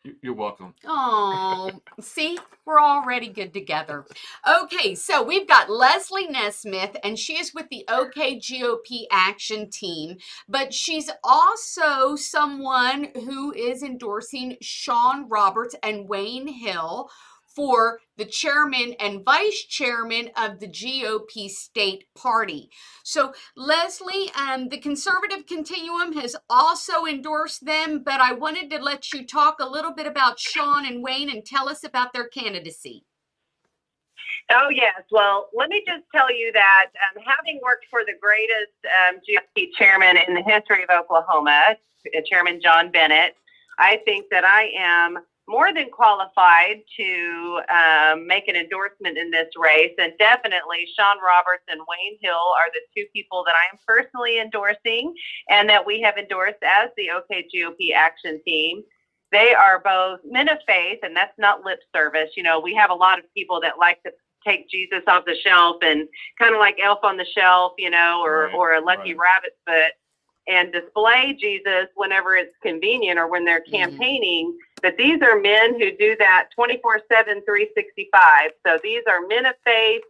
Yeah. You're welcome. Oh, see, we're already good together. Okay, so we've got Leslie Nesmith, and she is with the OK GOP Action Team, but she's also someone who is endorsing Sean Roberts and Wayne Hill for the chairman and vice chairman of the GOP state party. So Leslie, the Conservative Continuum has also endorsed them, but I wanted to let you talk a little bit about Sean and Wayne and tell us about their candidacy. Oh, yes. Well, let me just tell you that having worked for the greatest GOP chairman in the history of Oklahoma, Chairman John Bennett, I think that I am more than qualified to make an endorsement in this race. And definitely Sean Roberts and Wayne Hill are the two people that I am personally endorsing and that we have endorsed as the OK GOP Action Team. They are both men of faith, and that's not lip service. You know, we have a lot of people that like to take Jesus off the shelf and kind of like Elf on the Shelf, you know, or a lucky rabbit's foot, and display Jesus whenever it's convenient or when they're campaigning. But these are men who do that 24/7, 365. So these are men of faith.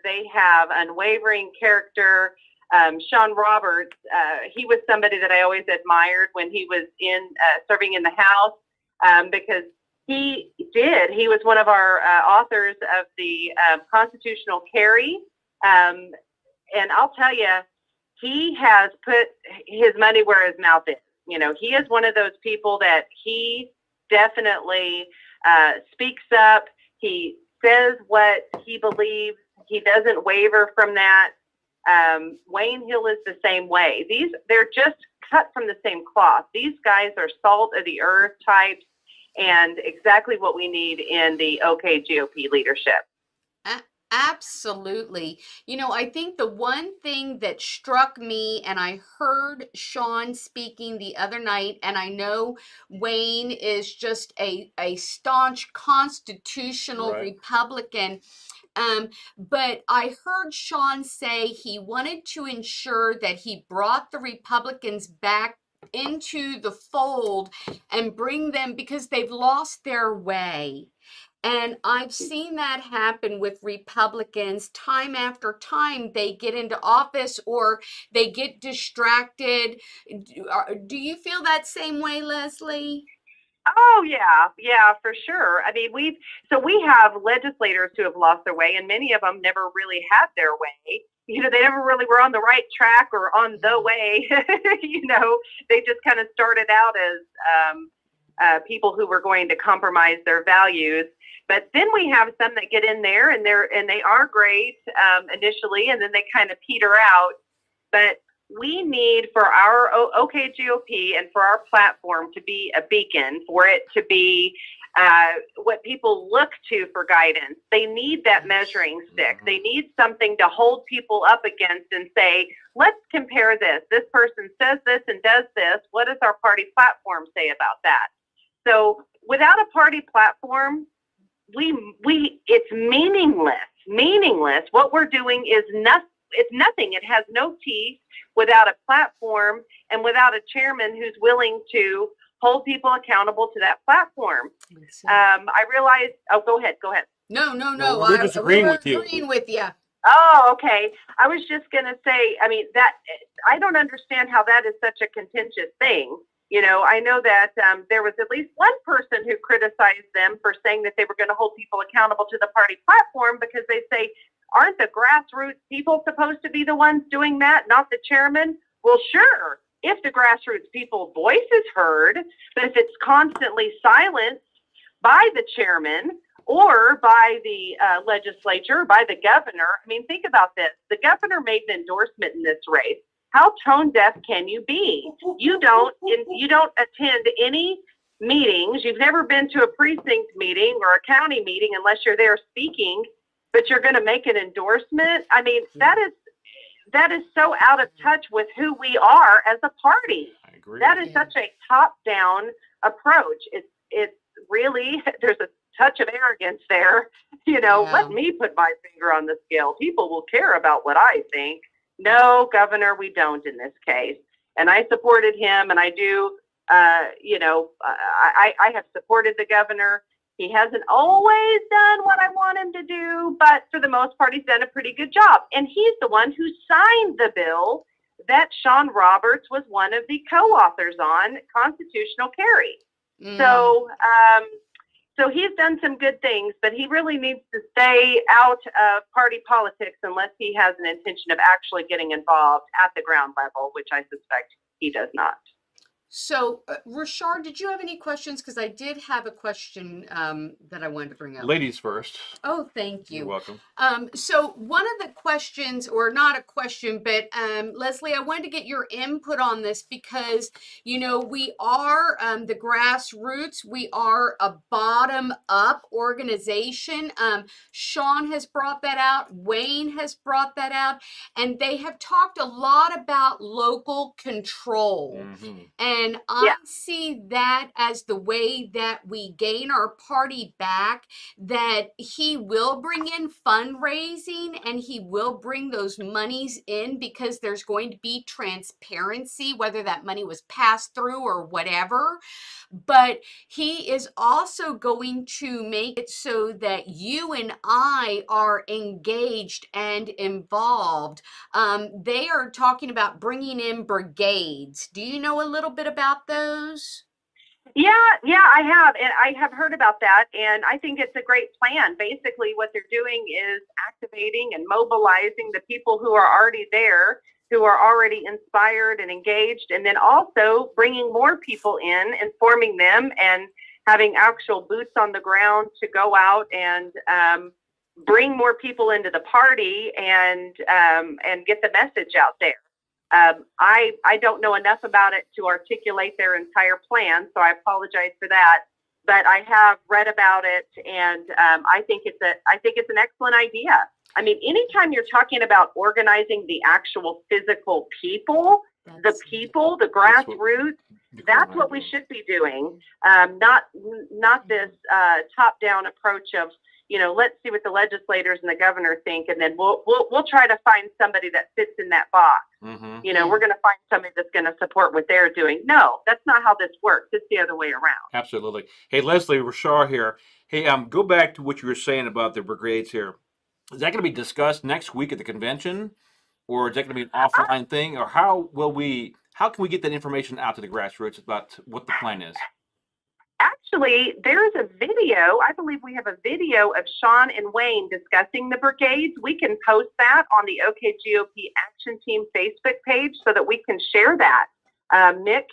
They have unwavering character. Sean Roberts, he was somebody that I always admired when he was serving in the House, because he was one of our authors of the constitutional carry. And I'll tell you, he has put his money where his mouth is. You know, he is one of those people that he definitely speaks up. He says what he believes. He doesn't waver from that. Wayne Hill is the same way. They're just cut from the same cloth. These guys are salt of the earth types and exactly what we need in the OK GOP leadership. Absolutely. You know, I think the one thing that struck me, and I heard Sean speaking the other night, and I know Wayne is just a staunch constitutional Republican. But I heard Sean say he wanted to ensure that he brought the Republicans back into the fold and bring them because they've lost their way. And I've seen that happen with Republicans time after time. They get into office or they get distracted. Do you feel that same way, Leslie? Oh, yeah, for sure. I mean, we have legislators who have lost their way, and many of them never really had their way. You know, they never really were on the right track or on the way. You know, they just kind of started out as people who were going to compromise their values. But then we have some that get in there and they are great initially, and then they kind of peter out. But we need for our OK GOP and for our platform to be a beacon, for it to be what people look to for guidance. They need that measuring stick. They need something to hold people up against and say, let's compare this. This person says this and does this. What does our party platform say about that? So without a party platform, it's meaningless. What we're doing is nothing. It's nothing. It has no teeth without a platform and without a chairman who's willing to hold people accountable to that platform. I realize. Oh, go ahead. No. We're disagreeing with you. Agreeing with you. Oh, okay. I was just going to say, I mean, that I don't understand how that is such a contentious thing. You know, I know that there was at least one person who criticized them for saying that they were going to hold people accountable to the party platform because they say, aren't the grassroots people supposed to be the ones doing that, not the chairman? Well, sure, if the grassroots people's voice is heard, but if it's constantly silenced by the chairman or by the legislature, by the governor, I mean, think about this. The governor made an endorsement in this race. How tone deaf can you be? You don't attend any meetings. You've never been to a precinct meeting or a county meeting unless you're there speaking, but you're going to make an endorsement. I mean, that is so out of touch with who we are as a party. I agree. That is such a top-down approach. It's really, there's a touch of arrogance there. You know, let me put my finger on the scale. People will care about what I think. No, Governor, we don't in this case. And I supported him, and I do, I have supported the governor. He hasn't always done what I want him to do, but for the most part, he's done a pretty good job. And he's the one who signed the bill that Sean Roberts was one of the co-authors on, constitutional carry. So he's done some good things, but he really needs to stay out of party politics unless he has an intention of actually getting involved at the ground level, which I suspect he does not. So, Rashard, did you have any questions? Because I did have a question that I wanted to bring up. Ladies first. Oh, thank you. You're welcome. So one of the questions, or not a question, but Leslie, I wanted to get your input on this because, you know, we are the grassroots. We are a bottom-up organization. Sean has brought that out. Wayne has brought that out. And they have talked a lot about local control. And I see that as the way that we gain our party back, that he will bring in fundraising and he will bring those monies in because there's going to be transparency, whether that money was passed through or whatever. But he is also going to make it so that you and I are engaged and involved. They are talking about bringing in brigades. Do you know a little bit about those? Yeah, I have. And I have heard about that. And I think it's a great plan. Basically, what they're doing is activating and mobilizing the people who are already there, who are already inspired and engaged, and then also bringing more people in, informing them, and having actual boots on the ground to go out and bring more people into the party and get the message out there. I don't know enough about it to articulate their entire plan, so I apologize for that. But I have read about it, and I think it's an excellent idea. I mean, anytime you're talking about organizing the actual physical people, the grassroots, that's what we should be doing. Not this top-down approach of, you know, let's see what the legislators and the governor think, and then we'll try to find somebody that fits in that box. You know, we're going to find somebody that's going to support what they're doing. No, that's not how this works. It's the other way around. Absolutely. Hey, Leslie, Rashard here. Hey, go back to what you were saying about the brigades here. Is that going to be discussed next week at the convention, or is that going to be an offline thing, or how can we get that information out to the grassroots about what the plan is? Actually, there's a video. I believe we have a video of Sean and Wayne discussing the brigades. We can post that on the OKGOP Action Team Facebook page so that we can share that. Nick,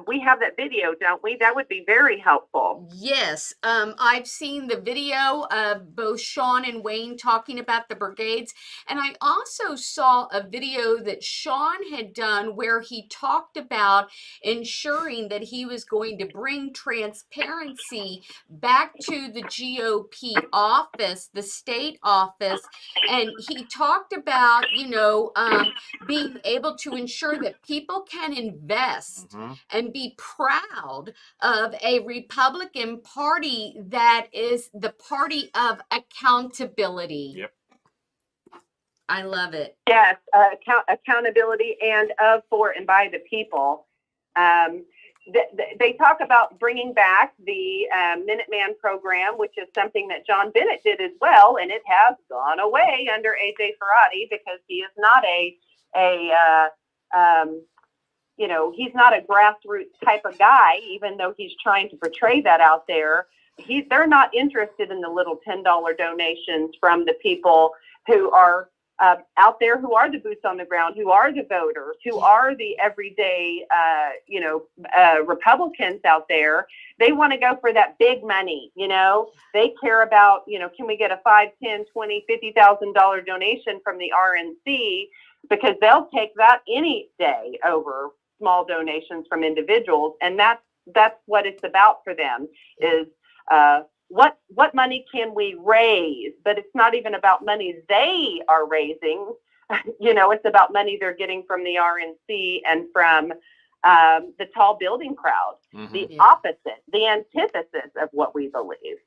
we have that video, don't we? That would be very helpful. Yes. I've seen the video of both Sean and Wayne talking about the brigades. And I also saw a video that Sean had done where he talked about ensuring that he was going to bring transparency back to the GOP office, the state office. And he talked about, you know, being able to ensure that people can invest and be proud of a Republican Party that is the party of accountability. Yep. I love it. Yes, accountability and of, for, and by the people. They talk about bringing back the Minuteman program, which is something that John Bennett did as well, and it has gone away under A.J. Ferrati because he is not he's not a grassroots type of guy, even though he's trying to portray that out there. They're not interested in the little $10 donations from the people who are out there, who are the boots on the ground, who are the voters, who are the everyday, Republicans out there. They want to go for that big money. They care about, can we get a $5, $10, $20, $50,000 donation from the RNC, because they'll take that any day over small donations from individuals. And that's what it's about for them, is what money can we raise? But it's not even about money they are raising. It's about money they're getting from the RNC and from the tall building crowd. Mm-hmm. The opposite, the antithesis of what we believe.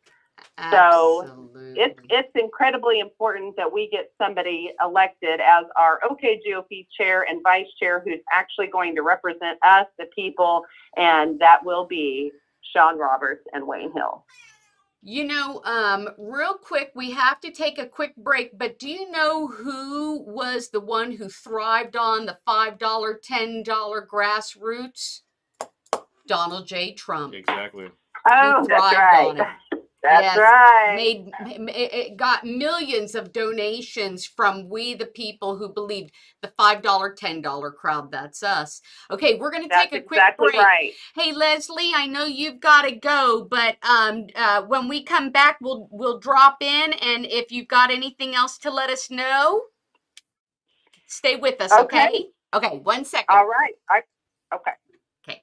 Absolutely. So it's incredibly important that we get somebody elected as our GOP chair and vice chair who's actually going to represent us, the people, and that will be Sean Roberts and Wayne Hill. Real quick, we have to take a quick break, but do you know who was the one who thrived on the $5, $10 grassroots? Donald J. Trump. Exactly. Oh, that's right. On it. That's yes, right. It got millions of donations from we the people who believed the $5, $10 crowd. That's us. Okay, we're going to take a quick break. Right. Hey, Leslie, I know you've got to go, but when we come back, we'll drop in, and if you've got anything else to let us know, stay with us. Okay. Okay. 1 second. All right. Okay. Okay.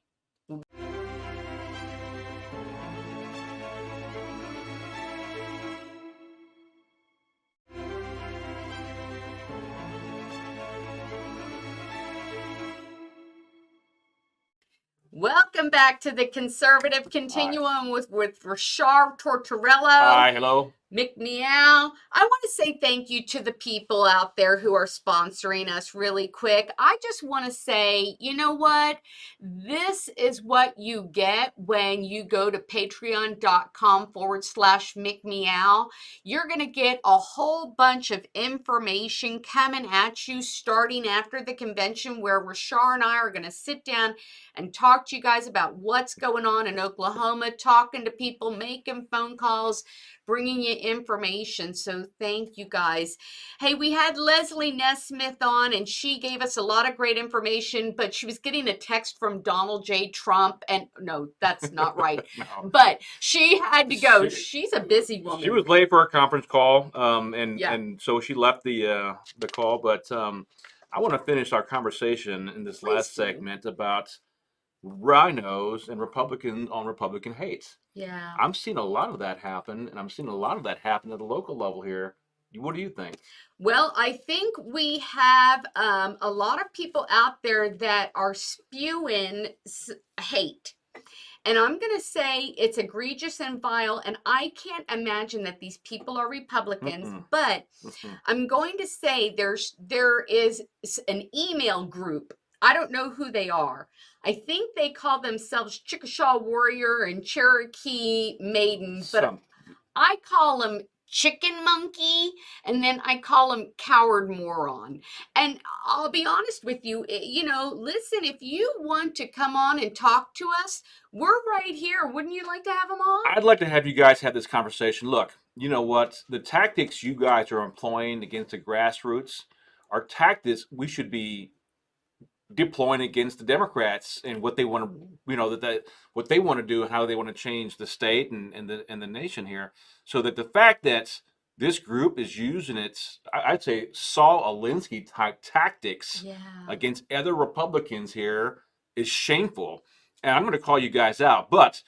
Welcome back to the Conservative Continuum with Rashard Tortorello. Hi, hello. Mick Meow. I want to say thank you to the people out there who are sponsoring us really quick. I just want to say, you know what? This is what you get when you go to patreon.com/Mick Meow. You're going to get a whole bunch of information coming at you starting after the convention, where Rashard and I are going to sit down and talk to you guys about what's going on in Oklahoma, talking to people, making phone calls, bringing you information. So thank you guys. Hey, we had Leslie Nesmith on, and she gave us a lot of great information, but she was getting a text from Donald J. Trump, and no, that's not right. No. But she had to go. She's a busy woman. She was late for a conference call, and so she left the call. But I want to finish our conversation in this last segment about rhinos and Republican hate. Yeah. I'm seeing a lot of that happen, and I'm seeing a lot of that happen at the local level here. What do you think? Well, I think we have a lot of people out there that are spewing hate. And I'm going to say it's egregious and vile, and I can't imagine that these people are Republicans, but I'm going to say there is an email group. I don't know who they are. I think they call themselves Chickasaw Warrior and Cherokee Maiden, but I call them Chicken Monkey, and then I call them Coward Moron. And I'll be honest with you, listen, if you want to come on and talk to us, we're right here. Wouldn't you like to have them on? I'd like to have you guys have this conversation. Look, you know what? The tactics you guys are employing against the grassroots are tactics we should be deploying against the Democrats and what they want to, what they want to do and how they want to change the state and the nation here. So that the fact that this group is using its, I'd say, Saul Alinsky type tactics against other Republicans here is shameful. And I'm going to call you guys out, but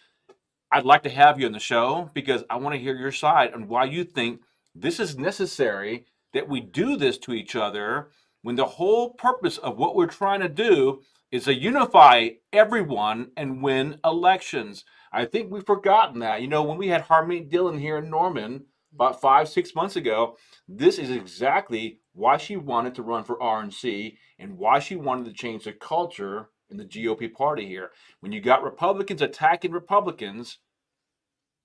I'd like to have you on the show because I want to hear your side on why you think this is necessary, that we do this to each other, when the whole purpose of what we're trying to do is to unify everyone and win elections. I think we've forgotten that. When we had Harmony Dillon here in Norman about 5-6 months ago, this is exactly why she wanted to run for RNC and why she wanted to change the culture in the GOP party here. When you got Republicans attacking Republicans,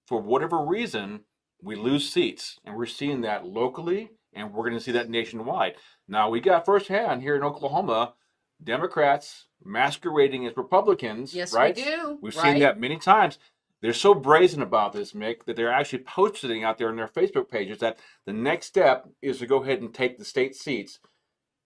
for whatever reason, we lose seats. And we're seeing that locally, and we're going to see that nationwide. Now, we got firsthand here in Oklahoma Democrats masquerading as Republicans, Yes, right? we do. We've right? seen that many times. They're so brazen about this, Mick, that they're actually posting out there on their Facebook pages that the next step is to go ahead and take the state seats.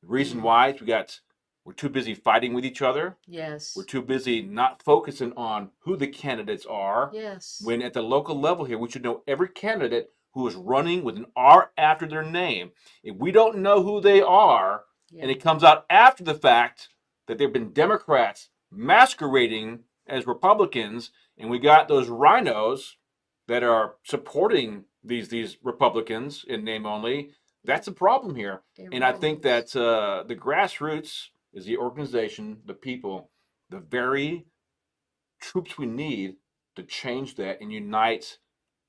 The reason why is we're too busy fighting with each other. Yes. We're too busy not focusing on who the candidates are. Yes. When at the local level here, we should know every candidate who is running with an R after their name. If we don't know who they are, and it comes out after the fact that they've been Democrats masquerading as Republicans, and we got those rhinos that are supporting these Republicans in name only, that's a problem here. And I think that the grassroots is the organization, the people, the very troops we need to change that and unite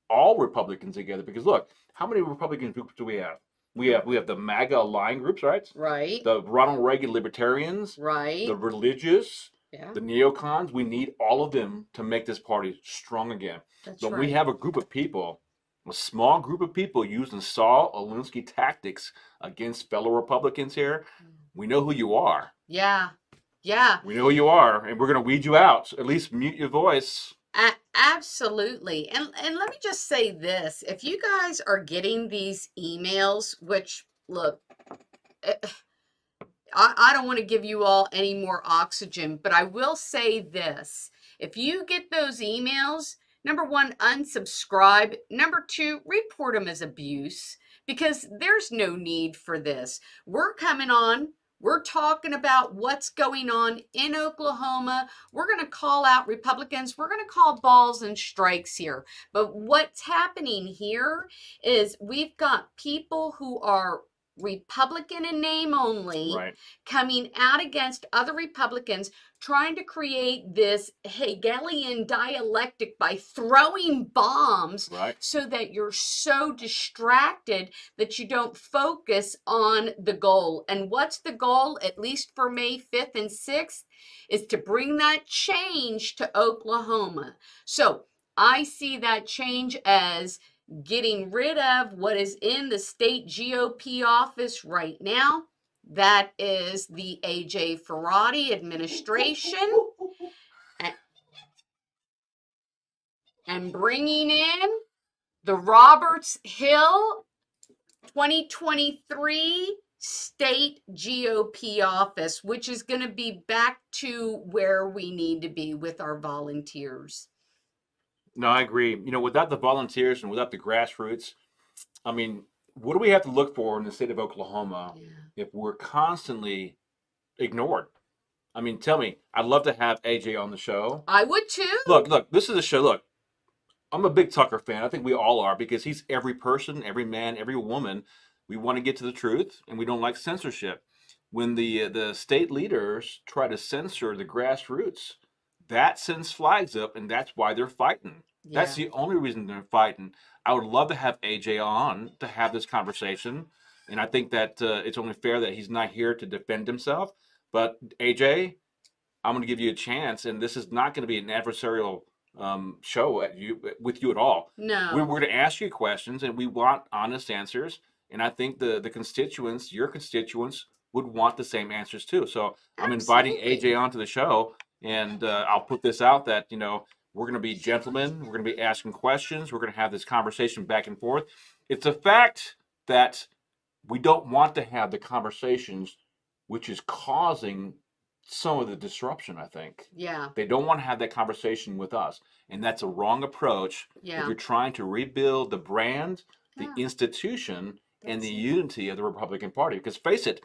all Republicans together. Because look, how many Republican groups do we have? We have the MAGA aligned groups, right? Right. The Ronald Reagan libertarians, Right. the religious, Yeah. the neocons. We need all of them to make this party strong again. That's But right. we have a group of people, a small group of people using Saul Alinsky tactics against fellow Republicans here. We know who you are. Yeah. Yeah. We know who you are, and we're going to weed you out. So at least mute your voice. Absolutely. And let me just say this. If you guys are getting these emails, which, look, I don't want to give you all any more oxygen, but I will say this. If you get those emails, number one, unsubscribe. Number two, report them as abuse, because there's no need for this. We're coming on. We're talking about what's going on in Oklahoma. We're going to call out Republicans. We're going to call balls and strikes here. But what's happening here is we've got people who are Republican in name only, Right. coming out against other Republicans, trying to create this Hegelian dialectic by throwing bombs, Right. so that you're so distracted that you don't focus on the goal. And what's the goal, at least for May 5th and 6th, is to bring that change to Oklahoma. So I see that change as getting rid of what is in the state GOP office right now. That is the AJ Ferrati administration. And bringing in the Roberts Hill 2023 state GOP office, which is going to be back to where we need to be with our volunteers. No, I agree. Without the volunteers and without the grassroots, I mean, what do we have to look for in the state of Oklahoma if we're constantly ignored? I mean, tell me, I'd love to have AJ on the show. I would too. Look, this is a show. Look, I'm a big Tucker fan. I think we all are, because he's every person, every man, every woman. We want to get to the truth, and we don't like censorship. When the state leaders try to censor the grassroots, that sends flags up, and that's why they're fighting. Yeah. That's the only reason they're fighting. I would love to have AJ on to have this conversation, and I think that it's only fair that he's not here to defend himself. But AJ, I'm going to give you a chance, and this is not going to be an adversarial show with you at all. No. We're going to ask you questions, and we want honest answers. And I think the constituents, your constituents, would want the same answers too. So I'm inviting AJ onto the show, and I'll put this out that, we're going to be gentlemen. We're going to be asking questions. We're going to have this conversation back and forth. It's a fact that we don't want to have the conversations which is causing some of the disruption, I think. Yeah. They don't want to have that conversation with us. And that's a wrong approach. Yeah. If you're trying to rebuild the brand, the institution, and the unity of the Republican Party. Because face it,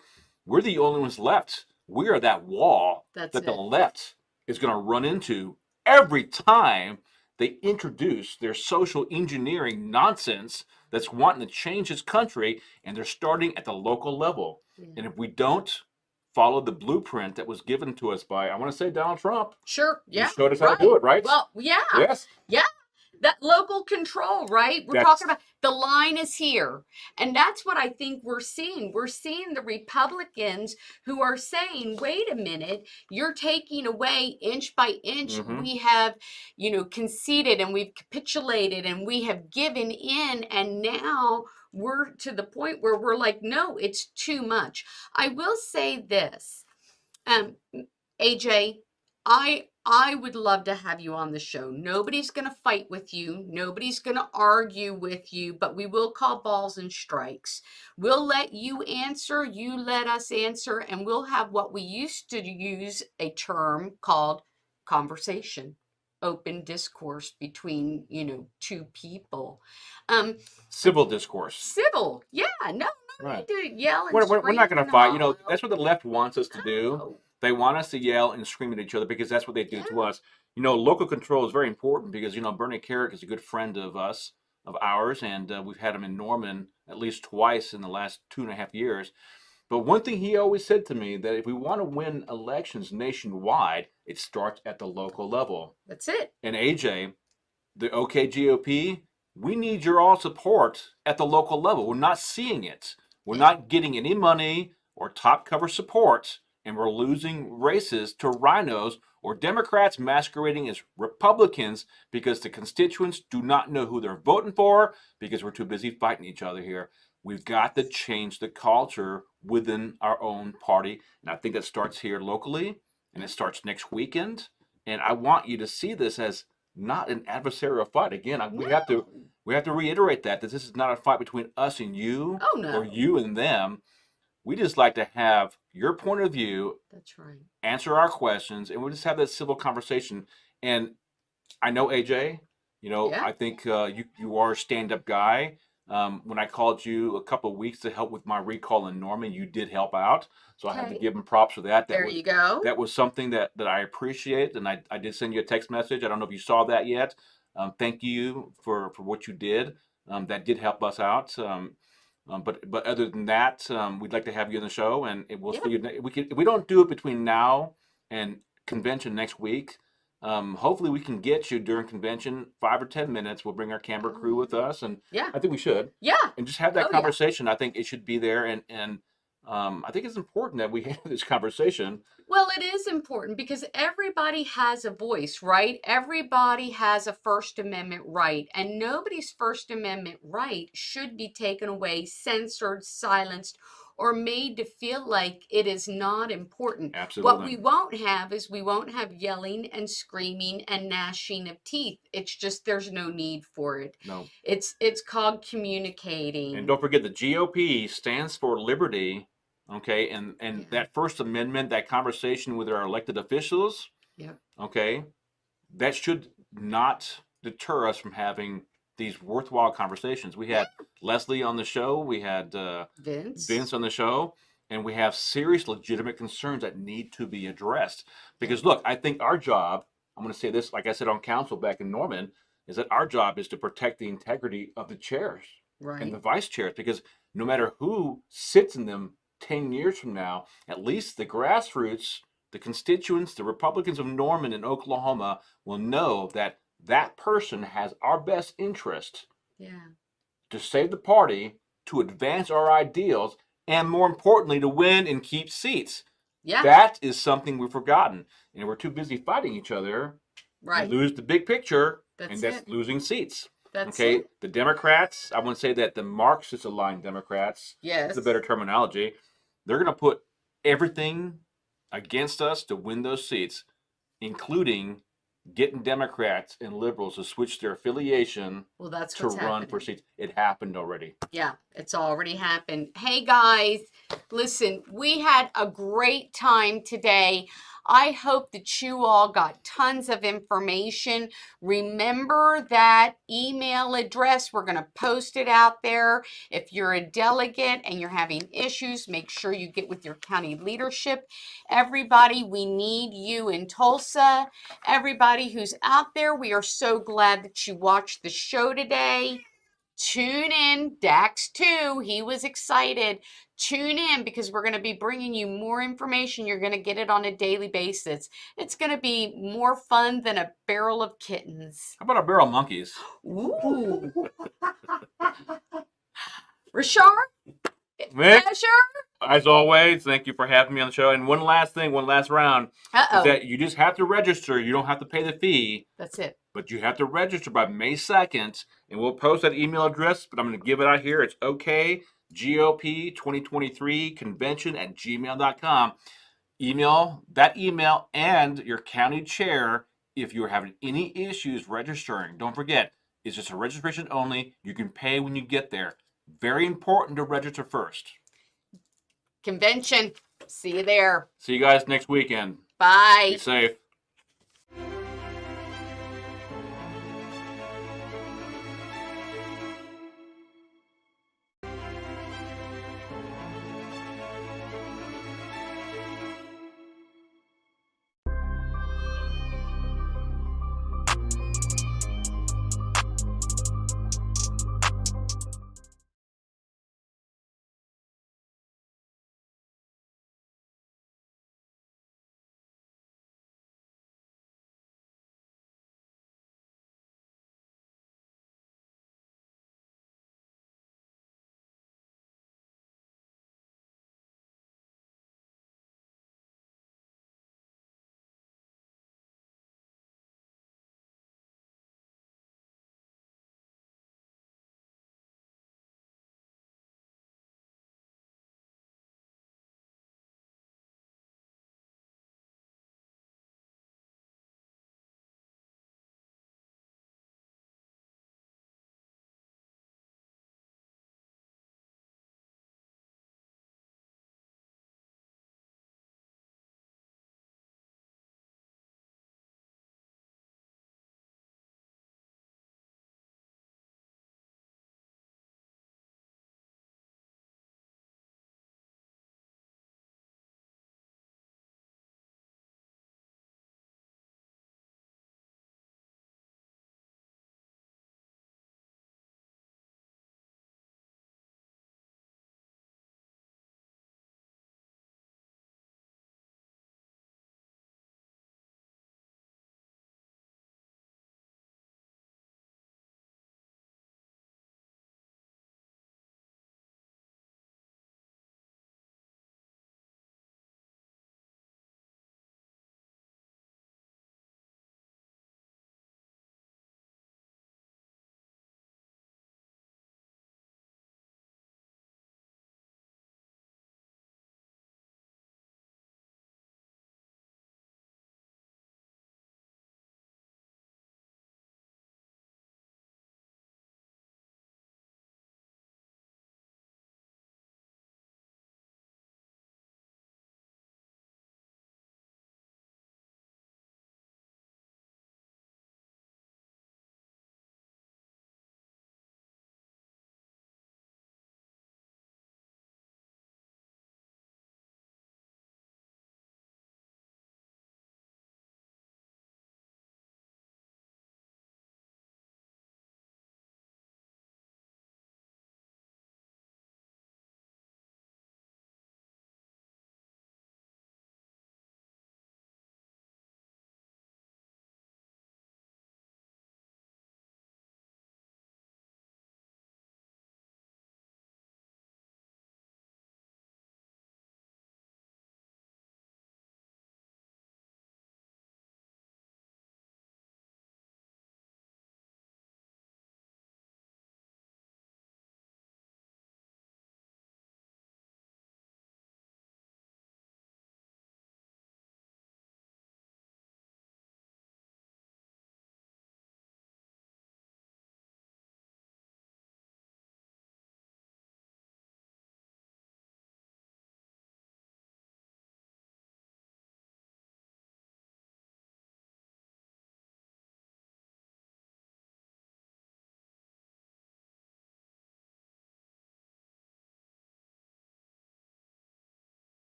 we're the only ones left. We are that wall that the left is going to run into every time they introduce their social engineering nonsense that's wanting to change this country, and they're starting at the local level. Yeah. And if we don't follow the blueprint that was given to us by, I want to say, Donald Trump. Sure. Yeah. He showed us how to do it, right? Well, yeah. Yes. Yeah. That local control, right? We're talking about the line is here. And that's what I think we're seeing. We're seeing the Republicans who are saying, wait a minute, you're taking away inch by inch. Mm-hmm. We have, conceded and we've capitulated and we have given in. And now we're to the point where we're like, no, it's too much. I will say this. AJ, I would love to have you on the show. Nobody's going to fight with you. Nobody's going to argue with you, but we will call balls and strikes. We'll let you answer, you let us answer, and we'll have what we used to use a term called conversation, open discourse between, two people. Civil discourse. Civil. Yeah, no Right. need to yell and We're not scream going to and fight. holler. That's what the left wants us to do. No. They want us to yell and scream at each other because that's what they do to us. Local control is very important because, Bernie Carrick is a good friend of ours, and we've had him in Norman at least twice in the last 2.5 years. But one thing he always said to me, that if we want to win elections nationwide, it starts at the local level. That's it. And AJ, the OK GOP, we need your all support at the local level. We're not seeing it. We're not getting any money or top cover support, and we're losing races to rhinos or Democrats masquerading as Republicans because the constituents do not know who they're voting for because we're too busy fighting each other here. We've got to change the culture within our own party, and I think that starts here locally, and it starts next weekend. And I want you to see this as not an adversarial fight. Again, we have to reiterate that this is not a fight between us and you, or you and them. We just like to have your point of view. That's right. Answer our questions, and we'll just have that civil conversation. And I know AJ, I think you are a stand-up guy. When I called you a couple of weeks to help with my recall in Norman, you did help out. So I have to give him props for that. You go. That was something that I appreciate, and I did send you a text message. I don't know if you saw that yet. Thank you for what you did. That did help us out. But other than that, we'd like to have you on the show, and we'll see you. If we don't do it between now and convention next week, hopefully we can get you during convention 5 or 10 minutes. We'll bring our camera crew with us, and I think we should. Yeah. And just have that conversation. I think it should be there, and I think it's important that we have this conversation. Well, it is important because everybody has a voice, right? Everybody has a First Amendment right, and nobody's First Amendment right should be taken away, censored, silenced, or made to feel like it is not important. Absolutely. What we won't have is we won't have yelling and screaming and gnashing of teeth. It's just there's no need for it. No. It's called communicating. And don't forget, the GOP stands for liberty. Okay, and that First Amendment, that conversation with our elected officials, okay, that should not deter us from having these worthwhile conversations. We had Leslie on the show, we had Vince on the show, and we have serious, legitimate concerns that need to be addressed. Because look, I think our job, I'm going to say this, like I said on council back in Norman, is that our job is to protect the integrity of the chairs and the vice chairs, because no matter who sits in them 10 years from now, at least the grassroots, the constituents, the Republicans of Norman and Oklahoma will know that that person has our best interest to save the party, to advance our ideals, and more importantly, to win and keep seats. Yeah. That is something we've forgotten. And we're too busy fighting each other. Right. We lose the big picture, that's losing seats. That's it. The Democrats, I want to say that the Marxist-aligned Democrats, that's a better terminology, they're going to put everything against us to win those seats, including getting Democrats and liberals to switch their affiliation to run for seats. It happened already. Yeah, it's already happened. Hey, guys, listen, we had a great time today. I hope that you all got tons of information. Remember that email address. We're going to post it out there. If you're a delegate and you're having issues, make sure you get with your county leadership. Everybody, we need you in Tulsa. Everybody who's out there, we are so glad that you watched the show today. Tune in, Dax too, he was excited. Tune in because we're going to be bringing you more information. You're going to get it on a daily basis. It's going to be more fun than a barrel of kittens. How about a barrel of monkeys? Ooh. Rashard? Mick, as always, thank you for having me on the show. And one last thing, one last round, is that you just have to register. You don't have to pay the fee. That's it. But you have to register by May 2nd, and we'll post that email address, but I'm going to give it out here. It's OKGOP 2023 convention@gmail.com. email that email and your county chair if you're having any issues registering. Don't forget, it's just a registration only. You can pay when you get there. Very important to register first. Convention. See you there. See you guys next weekend. Bye. Be safe.